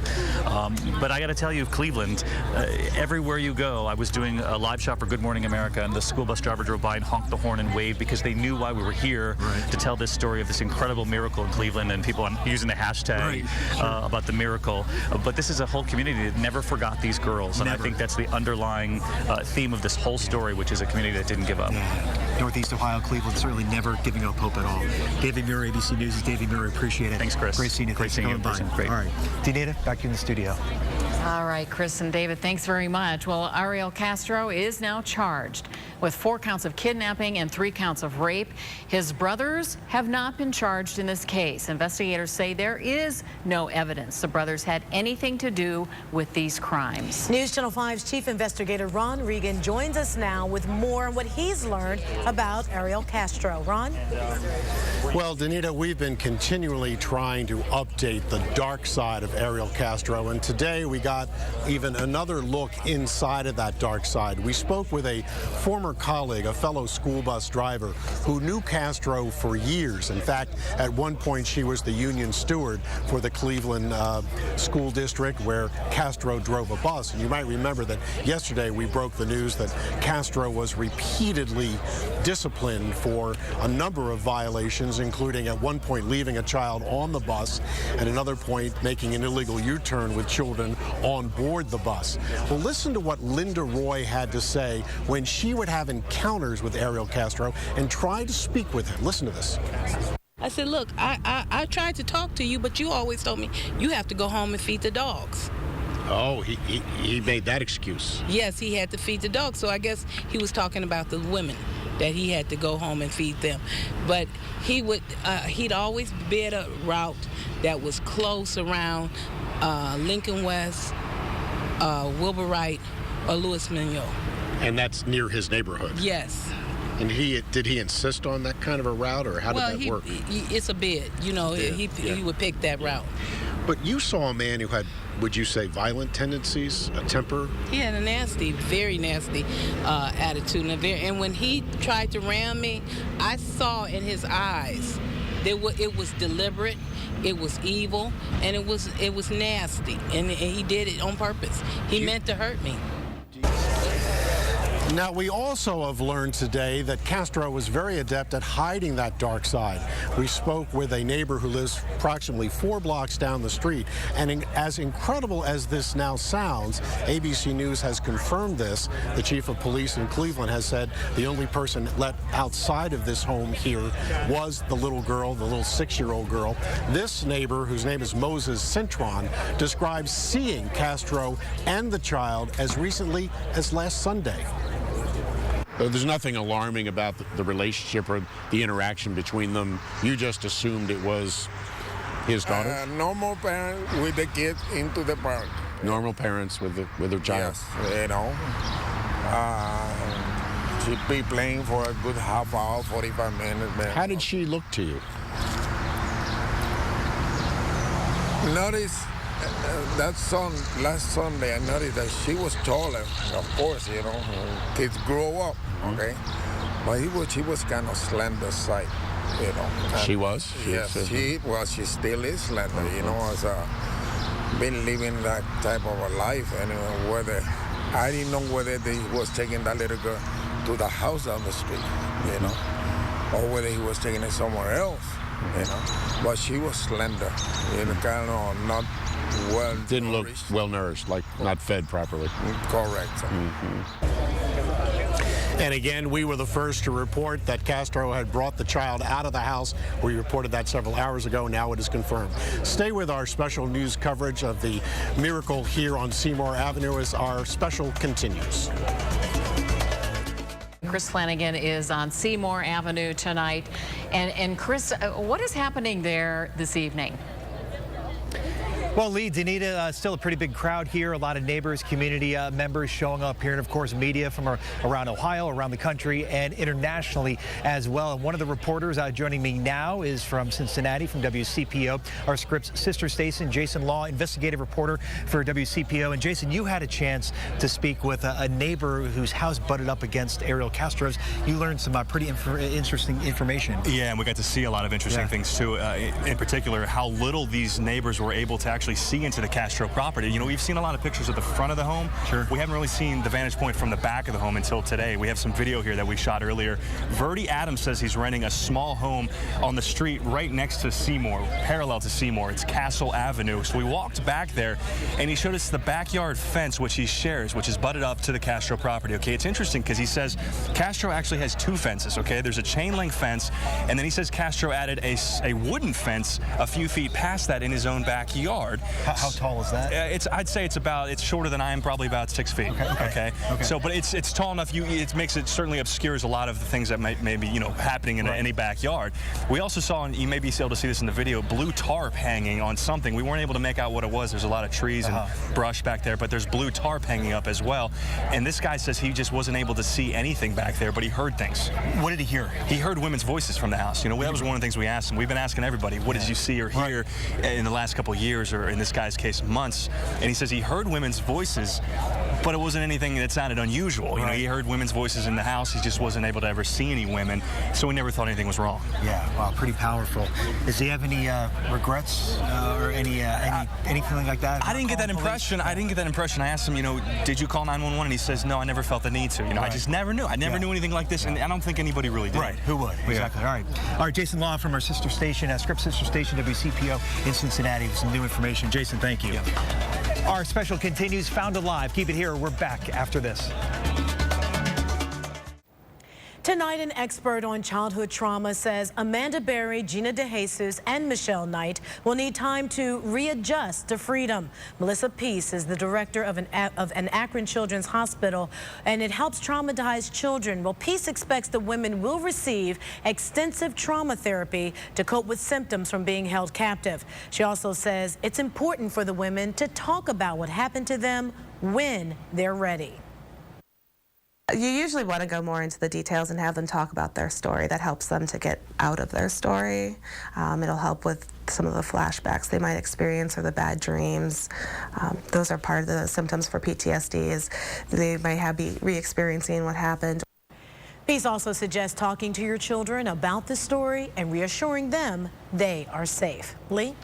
But I got to tell you, Cleveland, everywhere you go, I was doing a live shot for Good Morning America, and the school bus driver drove by and honked the horn and waved because they knew why we were here to tell this story of this incredible miracle in Cleveland, and people using the hashtag about the miracle. But this is a whole community that never forgot these girls, and I think that's the underlying theme of this whole story, which is a community that didn't give up. Northeast Ohio, Cleveland, certainly never giving up hope at all. David Muir, ABC News. Is David Muir. Appreciate it. Thanks, Chris. Great seeing you. Great seeing you in person. Great. All right. Danita, back in the studio. All right, Chris and David, thanks very much. Well, Ariel Castro is now charged with 4 counts of kidnapping and 3 counts of rape. His brothers have not been charged in this case. Investigators say there is no evidence the brothers had anything to do with these crimes. News Channel 5's Chief Investigator Ron Regan joins us now with more on what he's learned about Ariel Castro. Ron? Well, Danita, we've been continually trying to update the dark side of Ariel Castro, and today we got even another look inside of that dark side. We spoke with a former colleague, a fellow school bus driver, who knew Castro for years. In fact, at one point she was the union steward for the Cleveland school district where Castro drove a bus. And you might remember that yesterday we broke the news that Castro was repeatedly disciplined for a number of violations, including at one point leaving a child on the bus, and another point making an illegal U-turn with children on board the bus. Well, listen to what Linda Roy had to say when she would have encounters with Ariel Castro and try to speak with him. Listen to this. I said, look, I tried to talk to you, but you always told me you have to go home and feed the dogs. Oh, he made that excuse. Yes, he had to feed the dogs, so I guess he was talking about the women, that he had to go home and feed them. But he'd always bid a route that was close around Lincoln West, Wilbur Wright, or Louis Mignot. And that's near his neighborhood? Yes. And did he insist on that kind of a route, or how did that work? It's a bid. You know, he would pick that route. But you saw a man who had, would you say, violent tendencies, a temper? He had a nasty, very nasty attitude. And when he tried to ram me, I saw in his eyes that it was deliberate, it was evil, and it was nasty. And he did it on purpose. He meant to hurt me. Now, we also have learned today that Castro was very adept at hiding that dark side. We spoke with a neighbor who lives approximately 4 blocks down the street, and as incredible as this now sounds, ABC News has confirmed this. The chief of police in Cleveland has said the only person let outside of this home here was the little girl, the little 6-year-old girl. This neighbor, whose name is Moses Cintron, describes seeing Castro and the child as recently as last Sunday. There's nothing alarming about the relationship or the interaction between them. You just assumed it was his daughter? Normal parents with the kid into the park. Normal parents with their child? Yes, you know. She'd be playing for a good half hour, 45 minutes. Man. How did she look to you? Notice last Sunday, I noticed that she was taller. Of course, you know, kids grow up, okay? But she was kind of slender side, you know. And she was? Yes, she still is slender, you know, as been living that type of a life. Anyway, I didn't know whether he was taking that little girl to the house down the street, you know, or whether he was taking it somewhere else, you know. But she was slender, you know, kind of not well didn't nourished. Look well nourished, like not fed properly. Correct. And again, we were the first to report that Castro had brought the child out of the house. We reported that several hours ago. Now it is confirmed. Stay with our special news coverage of the miracle here on Seymour Avenue as our special continues. Chris Flanagan is on Seymour Avenue tonight. And Chris, what is happening there this evening? Well, Lee, Danita, still a pretty big crowd here. A lot of neighbors, community members showing up here, and of course, media from around Ohio, around the country, and internationally as well. And one of the reporters joining me now is from Cincinnati, from WCPO, our Scripps sister station, Jason Law, investigative reporter for WCPO. And Jason, you had a chance to speak with a neighbor whose house butted up against Ariel Castro's. You learned some pretty interesting information. Yeah, and we got to see a lot of interesting things too. In particular, how little these neighbors were able to actually see into the Castro property. You know, we've seen a lot of pictures of the front of the home. Sure. We haven't really seen the vantage point from the back of the home until today. We have some video here that we shot earlier. Verdi Adams says he's renting a small home on the street right next to Seymour, parallel to Seymour. It's Castle Avenue. So we walked back there, and he showed us the backyard fence, which he shares, which is butted up to the Castro property. Okay, it's interesting because he says Castro actually has 2 fences. Okay, there's a chain link fence, and then he says Castro added a wooden fence a few feet past that in his own backyard. How tall is that? I'd say it's shorter than I am, probably about 6 feet. Okay. So, but it's tall enough. It makes it certainly obscures a lot of the things that may be happening in any backyard. We also saw, and you may be able to see this in the video, blue tarp hanging on something. We weren't able to make out what it was. There's a lot of trees and brush back there, but there's blue tarp hanging up as well. And this guy says he just wasn't able to see anything back there, but he heard things. What did he hear? He heard women's voices from the house. You know, that was one of the things we asked him. We've been asking everybody, what did you see or hear in the last couple of years, or in this guy's case, months? And he says he heard women's voices, but it wasn't anything that sounded unusual. You know, he heard women's voices in the house. He just wasn't able to ever see any women, so he never thought anything was wrong. Yeah, wow, pretty powerful. Does he have any regrets or any feeling like that? I didn't get that impression. I didn't get that impression. I asked him, did you call 911? And he says, no, I never felt the need to. I just never knew. I never knew anything like this, and I don't think anybody really did. Right, who would? Exactly. All right, Jason Law from our sister station, Scripps sister station, WCPO in Cincinnati, with some new information. Jason, thank you. Our special continues, Found Alive. Keep it here. We're back after this. Tonight, an expert on childhood trauma says Amanda Berry, Gina DeJesus, and Michelle Knight will need time to readjust to freedom. Melissa Peace is the director of an Akron Children's Hospital, and it helps traumatized children. Well, Peace expects the women will receive extensive trauma therapy to cope with symptoms from being held captive. She also says it's important for the women to talk about what happened to them when they're ready. You usually want to go more into the details and have them talk about their story. That helps them to get out of their story. It'll help with some of the flashbacks they might experience or the bad dreams. Those are part of the symptoms for PTSD, is they might be re-experiencing what happened. Peace also suggests talking to your children about the story and reassuring them they are safe. Lee?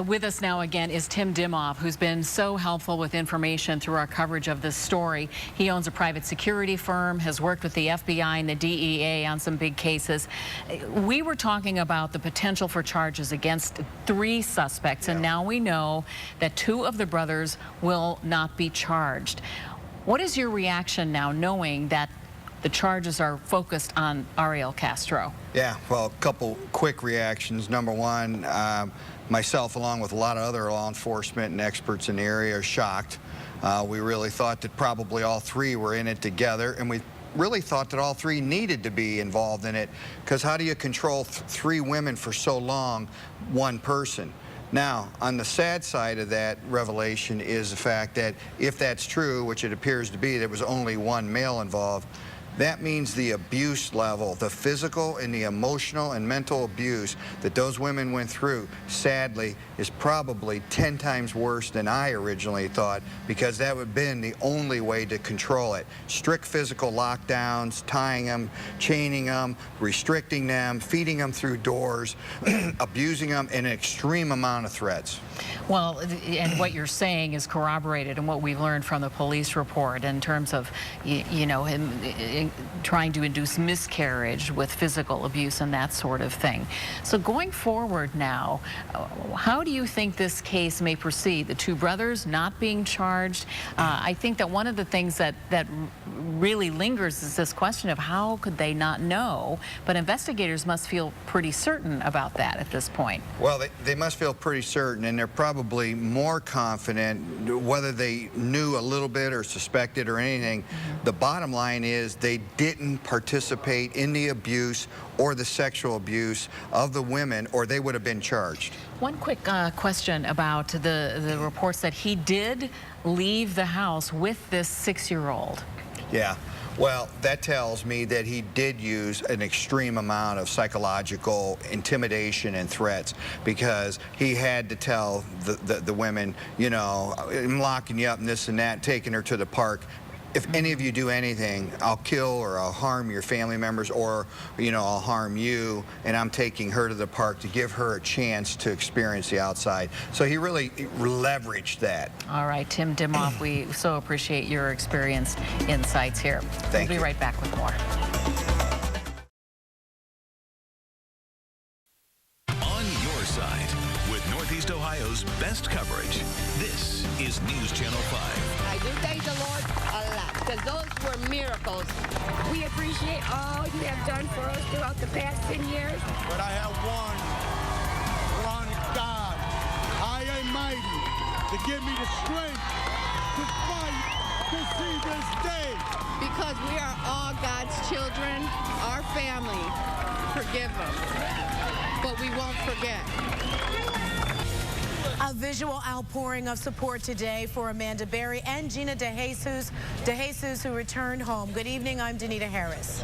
With us now again is Tim Dimoff, who's been so helpful with information through our coverage of this story. He owns a private security firm, has worked with the FBI and the DEA on some big cases. We were talking about the potential for charges against 3 suspects, and now we know that 2 of the brothers will not be charged. What is your reaction now, knowing that the charges are focused on Ariel Castro? Yeah, well, a couple quick reactions. Number one, myself, along with a lot of other law enforcement and experts in the area, are shocked. We really thought that probably all 3 were in it together, and we really thought that all 3 needed to be involved in it, because how do you control 3 women for so long, one person? Now, on the sad side of that revelation is the fact that if that's true, which it appears to be, there was only 1 male involved, that means the abuse level, the physical and the emotional and mental abuse that those women went through, sadly, is probably 10 times worse than I originally thought, because that would have been the only way to control it. Strict physical lockdowns, tying them, chaining them, restricting them, feeding them through doors, abusing them, and an extreme amount of threats. Well, and what you're saying is corroborated in what we've learned from the police report in terms of, you know, him trying to induce miscarriage with physical abuse and that sort of thing. So going forward now, how do you think this case may proceed? The 2 brothers not being charged. I think that one of the things that really lingers is this question of how could they not know? But investigators must feel pretty certain about that at this point. Well, they must feel pretty certain, and they're probably more confident, whether they knew a little bit or suspected or anything. The bottom line is they didn't participate in the abuse or the sexual abuse of the women, or they would have been charged. One quick question about the reports that he did leave the house with this 6-year-old. Yeah. Well, that tells me that he did use an extreme amount of psychological intimidation and threats, because he had to tell the women, you know, I'm locking you up and this and that, taking her to the park. If any of you do anything, I'll kill or I'll harm your family members, or, you know, I'll harm you, and I'm taking her to the park to give her a chance to experience the outside. So he really leveraged that. All right, Tim Dimoff, we so appreciate your experienced insights here. Thank you. We'll be right back with more. On your side, with Northeast Ohio's best coverage, this is News Channel 5. I do thank the Lord a lot, because those were miracles. We appreciate all you have done for us throughout the past 10 years. But I have one God, high and mighty, to give me the strength to fight to see this day. Because we are all God's children, our family. Forgive them, but we won't forget. A visual outpouring of support today for Amanda Berry and Gina DeJesus, who returned home. Good evening, I'm Danita Harris.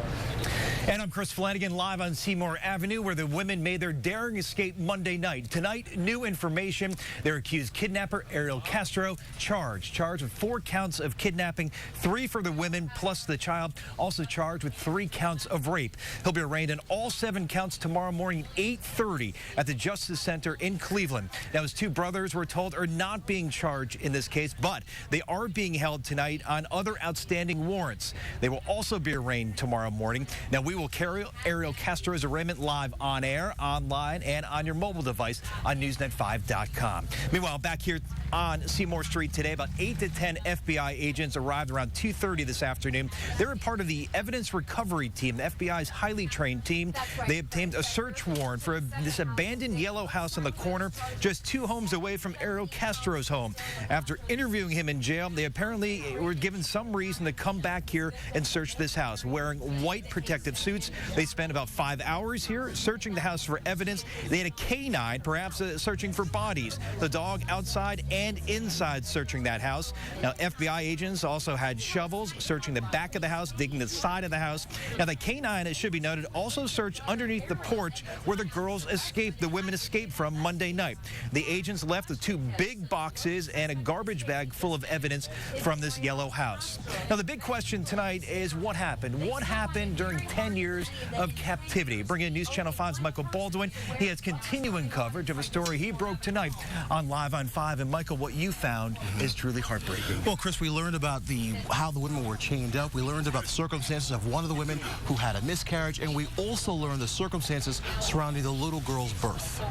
And I'm Chris Flanagan, live on Seymour Avenue, where the women made their daring escape Monday night. Tonight, new information. Their accused kidnapper, Ariel Castro, charged with 4 counts of kidnapping, 3 for the women plus the child, also charged with 3 counts of rape. He'll be arraigned on all 7 counts tomorrow morning, 8:30 at the Justice Center in Cleveland. Now, his 2 brothers, we're told, are not being charged in this case, but they are being held tonight on other outstanding warrants. They will also be arraigned tomorrow morning. Now, we will carry Ariel Castro's arraignment live on air, online, and on your mobile device on Newsnet5.com. Meanwhile, back here on Seymour Street today, about 8 to 10 FBI agents arrived around 2:30 this afternoon. They're a part of the evidence recovery team, the FBI's highly trained team. Right. They obtained a search warrant for this abandoned yellow house on the corner, just 2 homes away from Ariel Castro's home. After interviewing him in jail, they apparently were given some reason to come back here and search this house, wearing white protective suits. They spent about 5 hours here searching the house for evidence. They had a canine, perhaps searching for bodies. The dog outside and inside searching that house. Now, FBI agents also had shovels searching the back of the house, digging the side of the house. Now, the canine, it should be noted, also searched underneath the porch where the girls escaped, the women escaped from Monday night. The agents left with 2 big boxes and a garbage bag full of evidence from this yellow house. Now, the big question tonight is what happened? What happened during 10 years of captivity? Bringing in News Channel 5's Michael Baldwin. He has continuing coverage of a story he broke tonight on Live on 5. And, Michael, what you found is truly heartbreaking. Well, Chris, we learned about how the women were chained up. We learned about the circumstances of one of the women who had a miscarriage, and we also learned the circumstances surrounding the little girl's birth.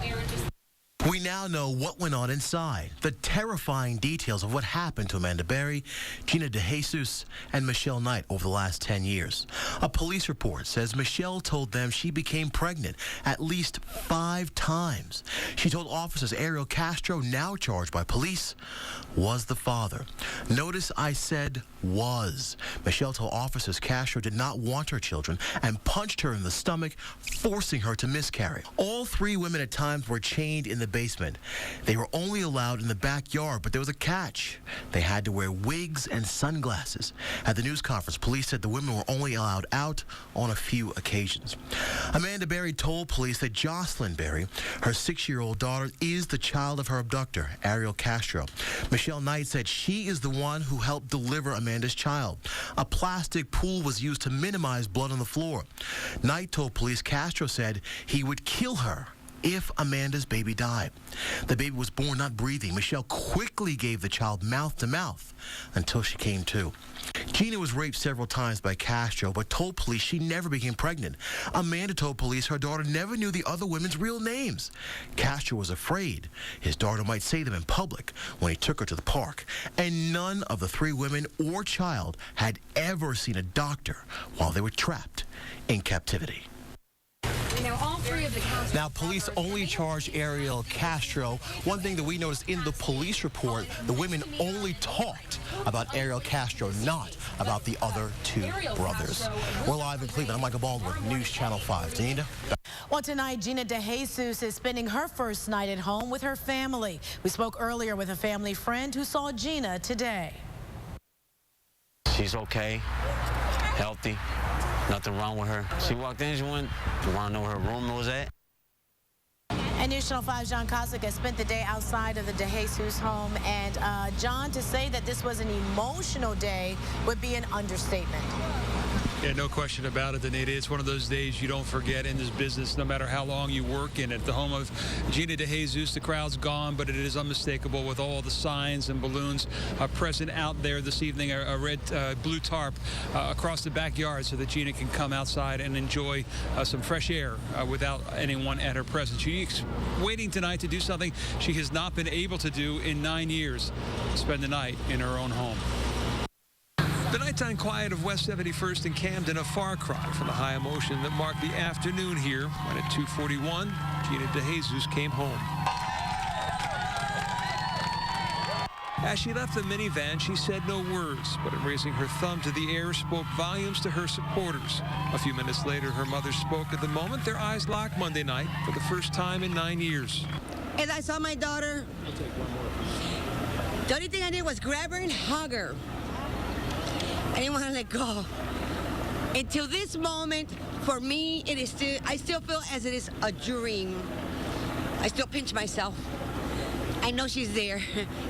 We now know what went on inside, the terrifying details of what happened to Amanda Berry, Gina DeJesus, and Michelle Knight over the last 10 years. A police report says Michelle told them she became pregnant at least 5 times. She told officers Ariel Castro, now charged by police, was the father. Notice I said was. Michelle told officers Castro did not want her children and punched her in the stomach, forcing her to miscarry. All 3 women at times were chained in the basement. They were only allowed in the backyard, but there was a catch. They had to wear wigs and sunglasses. At the news conference, police said the women were only allowed out on a few occasions. Amanda Berry told police that Jocelyn Berry, her 6-year-old daughter, is the child of her abductor, Ariel Castro. Michelle Knight said she is the one who helped deliver Amanda's child. A plastic pool was used to minimize blood on the floor. Knight told police Castro said he would kill her if Amanda's baby died. The baby was born not breathing. Michelle quickly gave the child mouth to mouth until she came to. Gina was raped several times by Castro, but told police she never became pregnant. Amanda told police her daughter never knew the other women's real names. Castro was afraid his daughter might say them in public when he took her to the park. And none of the 3 women or child had ever seen a doctor while they were trapped in captivity. Now, police only charged Ariel Castro. One thing that we noticed in the police report, the women only talked about Ariel Castro, not about the other 2 brothers. We're live in Cleveland. I'm Michael Baldwin, News Channel 5. Janita? Well, tonight, Gina DeJesus is spending her first night at home with her family. We spoke earlier with a family friend who saw Gina today. She's okay, healthy. Nothing wrong with her. She walked in, she want to know where her room was at. And News Channel 5's John Kosick has spent the day outside of the DeJesus home. And John, to say that this was an emotional day would be an understatement. Yeah, no question about it, Danita. It's one of those days you don't forget in this business, no matter how long you work in it. The home of Gina DeJesus, the crowd's gone, but it is unmistakable with all the signs and balloons present out there this evening. A red, blue tarp across the backyard so that Gina can come outside and enjoy some fresh air without anyone at her presence. She's waiting tonight to do something she has not been able to do in 9 years, spend the night in her own home. The nighttime quiet of West 71st and Camden, a far cry from the high emotion that marked the afternoon here when at 2:41, Gina DeJesus came home. As she left the minivan, she said no words, but in raising her thumb to the air spoke volumes to her supporters. A few minutes later, her mother spoke at the moment their eyes locked Monday night for the first time in 9 years. As I saw my daughter, the only thing I did was grab her and hug her. I didn't want to let go. Until this moment, for me, it is still, I still feel as it is a dream. I still pinch myself. I know she's there,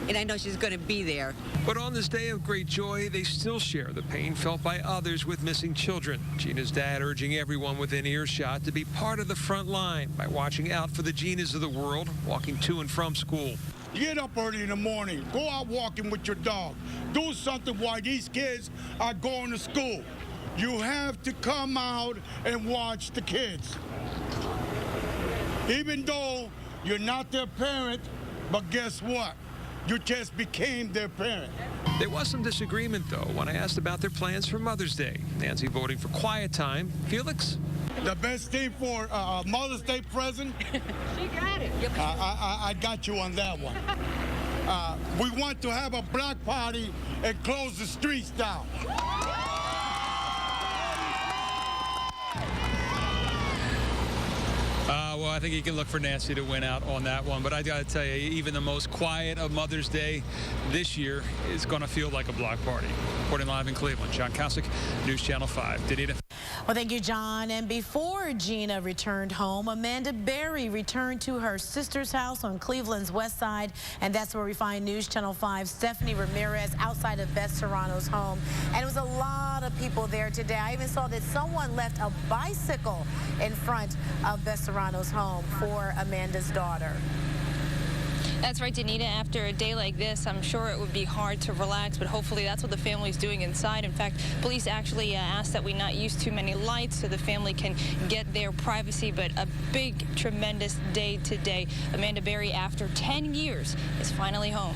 and I know she's going to be there. But on this day of great joy, they still share the pain felt by others with missing children. Gina's dad urging everyone within earshot to be part of the front line by watching out for the Ginas of the world, walking to and from school. Get up early in the morning. Go out walking with your dog. Do something while these kids are going to school. You have to come out and watch the kids. Even though you're not their parent, but guess what? You just became their parent. There was some disagreement, though, when I asked about their plans for Mother's Day. Nancy voting for quiet time. Felix? The best thing for Mother's Day present? She got it. I got you on that one. We want to have a block party and close the streets down. I think you can look for Nancy to win out on that one. But I got to tell you, even the most quiet of Mother's Day this year is going to feel like a block party. Reporting live in Cleveland, John Kosick, News Channel 5. Danita. Well, thank you, John. And before Gina returned home, Amanda Berry returned to her sister's house on Cleveland's west side, and that's where we find News Channel 5's Stephanie Ramirez outside of Beth Serrano's home. And it was a lot of people there today. I even saw that someone left a bicycle in front of Beth Serrano's home for Amanda's daughter. That's right, Danita. After a day like this, I'm sure it would be hard to relax, but hopefully that's what the family's doing inside. In fact, police actually asked that we not use too many lights so the family can get their privacy, but a big, tremendous day today. Amanda Berry, after 10 years, is finally home.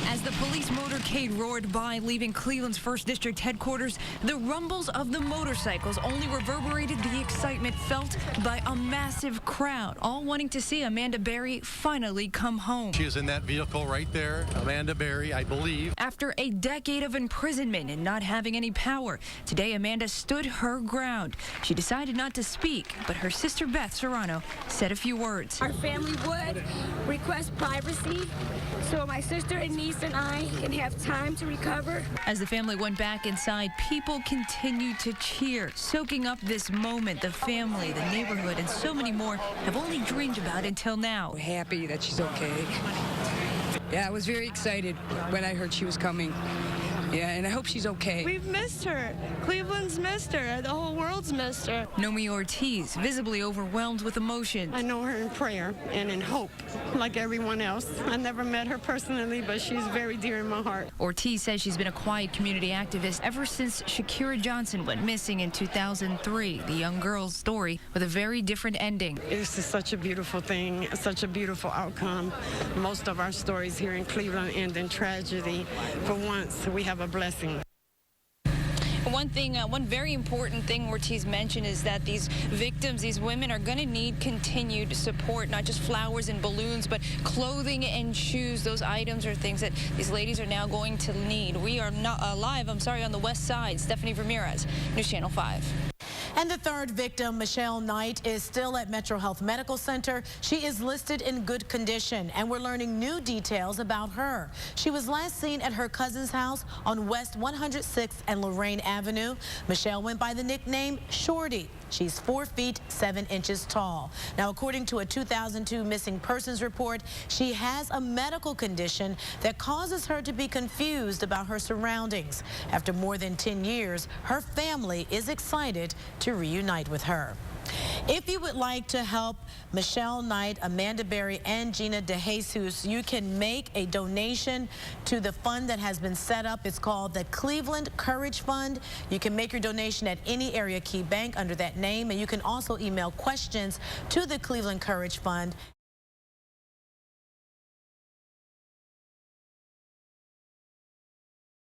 As the police motorcade roared by, leaving Cleveland's 1st District headquarters, the rumbles of the motorcycles only reverberated the excitement felt by a massive crowd, all wanting to see Amanda Berry finally come home. She is in that vehicle right there, Amanda Berry, I believe. After a decade of imprisonment and not having any power, today Amanda stood her ground. She decided not to speak, but her sister Beth Serrano said a few words. Our family would request privacy so my sister and niece and I can have time to recover. As the family went back inside, people continued to cheer, soaking up this moment the family, the neighborhood, and so many more have only dreamed about until now. We're happy that she's okay. Yeah, I was very excited when I heard she was coming. Yeah, and I hope she's okay. We've missed her. Cleveland's missed her. The whole world's missed her. Nomi Ortiz, visibly overwhelmed with emotion. I know her in prayer and in hope, like everyone else. I never met her personally, but she's very dear in my heart. Ortiz says she's been a quiet community activist ever since Shakira Johnson went missing in 2003. The young girl's story with a very different ending. This is such a beautiful thing, such a beautiful outcome. Most of our stories here in Cleveland end in tragedy. For once, we have a blessing. One very important thing Ortiz mentioned is that these victims, these women, are going to need continued support, not just flowers and balloons, but clothing and shoes. Those items are things that these ladies are now going to need. We are not live, on the west side. Stephanie Ramirez, News Channel 5. And the third victim, Michelle Knight, is still at Metro Health Medical Center. She is listed in good condition, and we're learning new details about her. She was last seen at her cousin's house on West 106th and Lorraine Avenue. Michelle went by the nickname Shorty. She's 4 feet 7 inches tall. Now, according to a 2002 missing persons report, she has a medical condition that causes her to be confused about her surroundings. After more than 10 years, her family is excited to reunite with her. If you would like to help Michelle Knight, Amanda Berry, and Gina DeJesus, you can make a donation to the fund that has been set up. It's called the Cleveland Courage Fund. You can make your donation at any area key bank under that name, and you can also email questions to the Cleveland Courage Fund.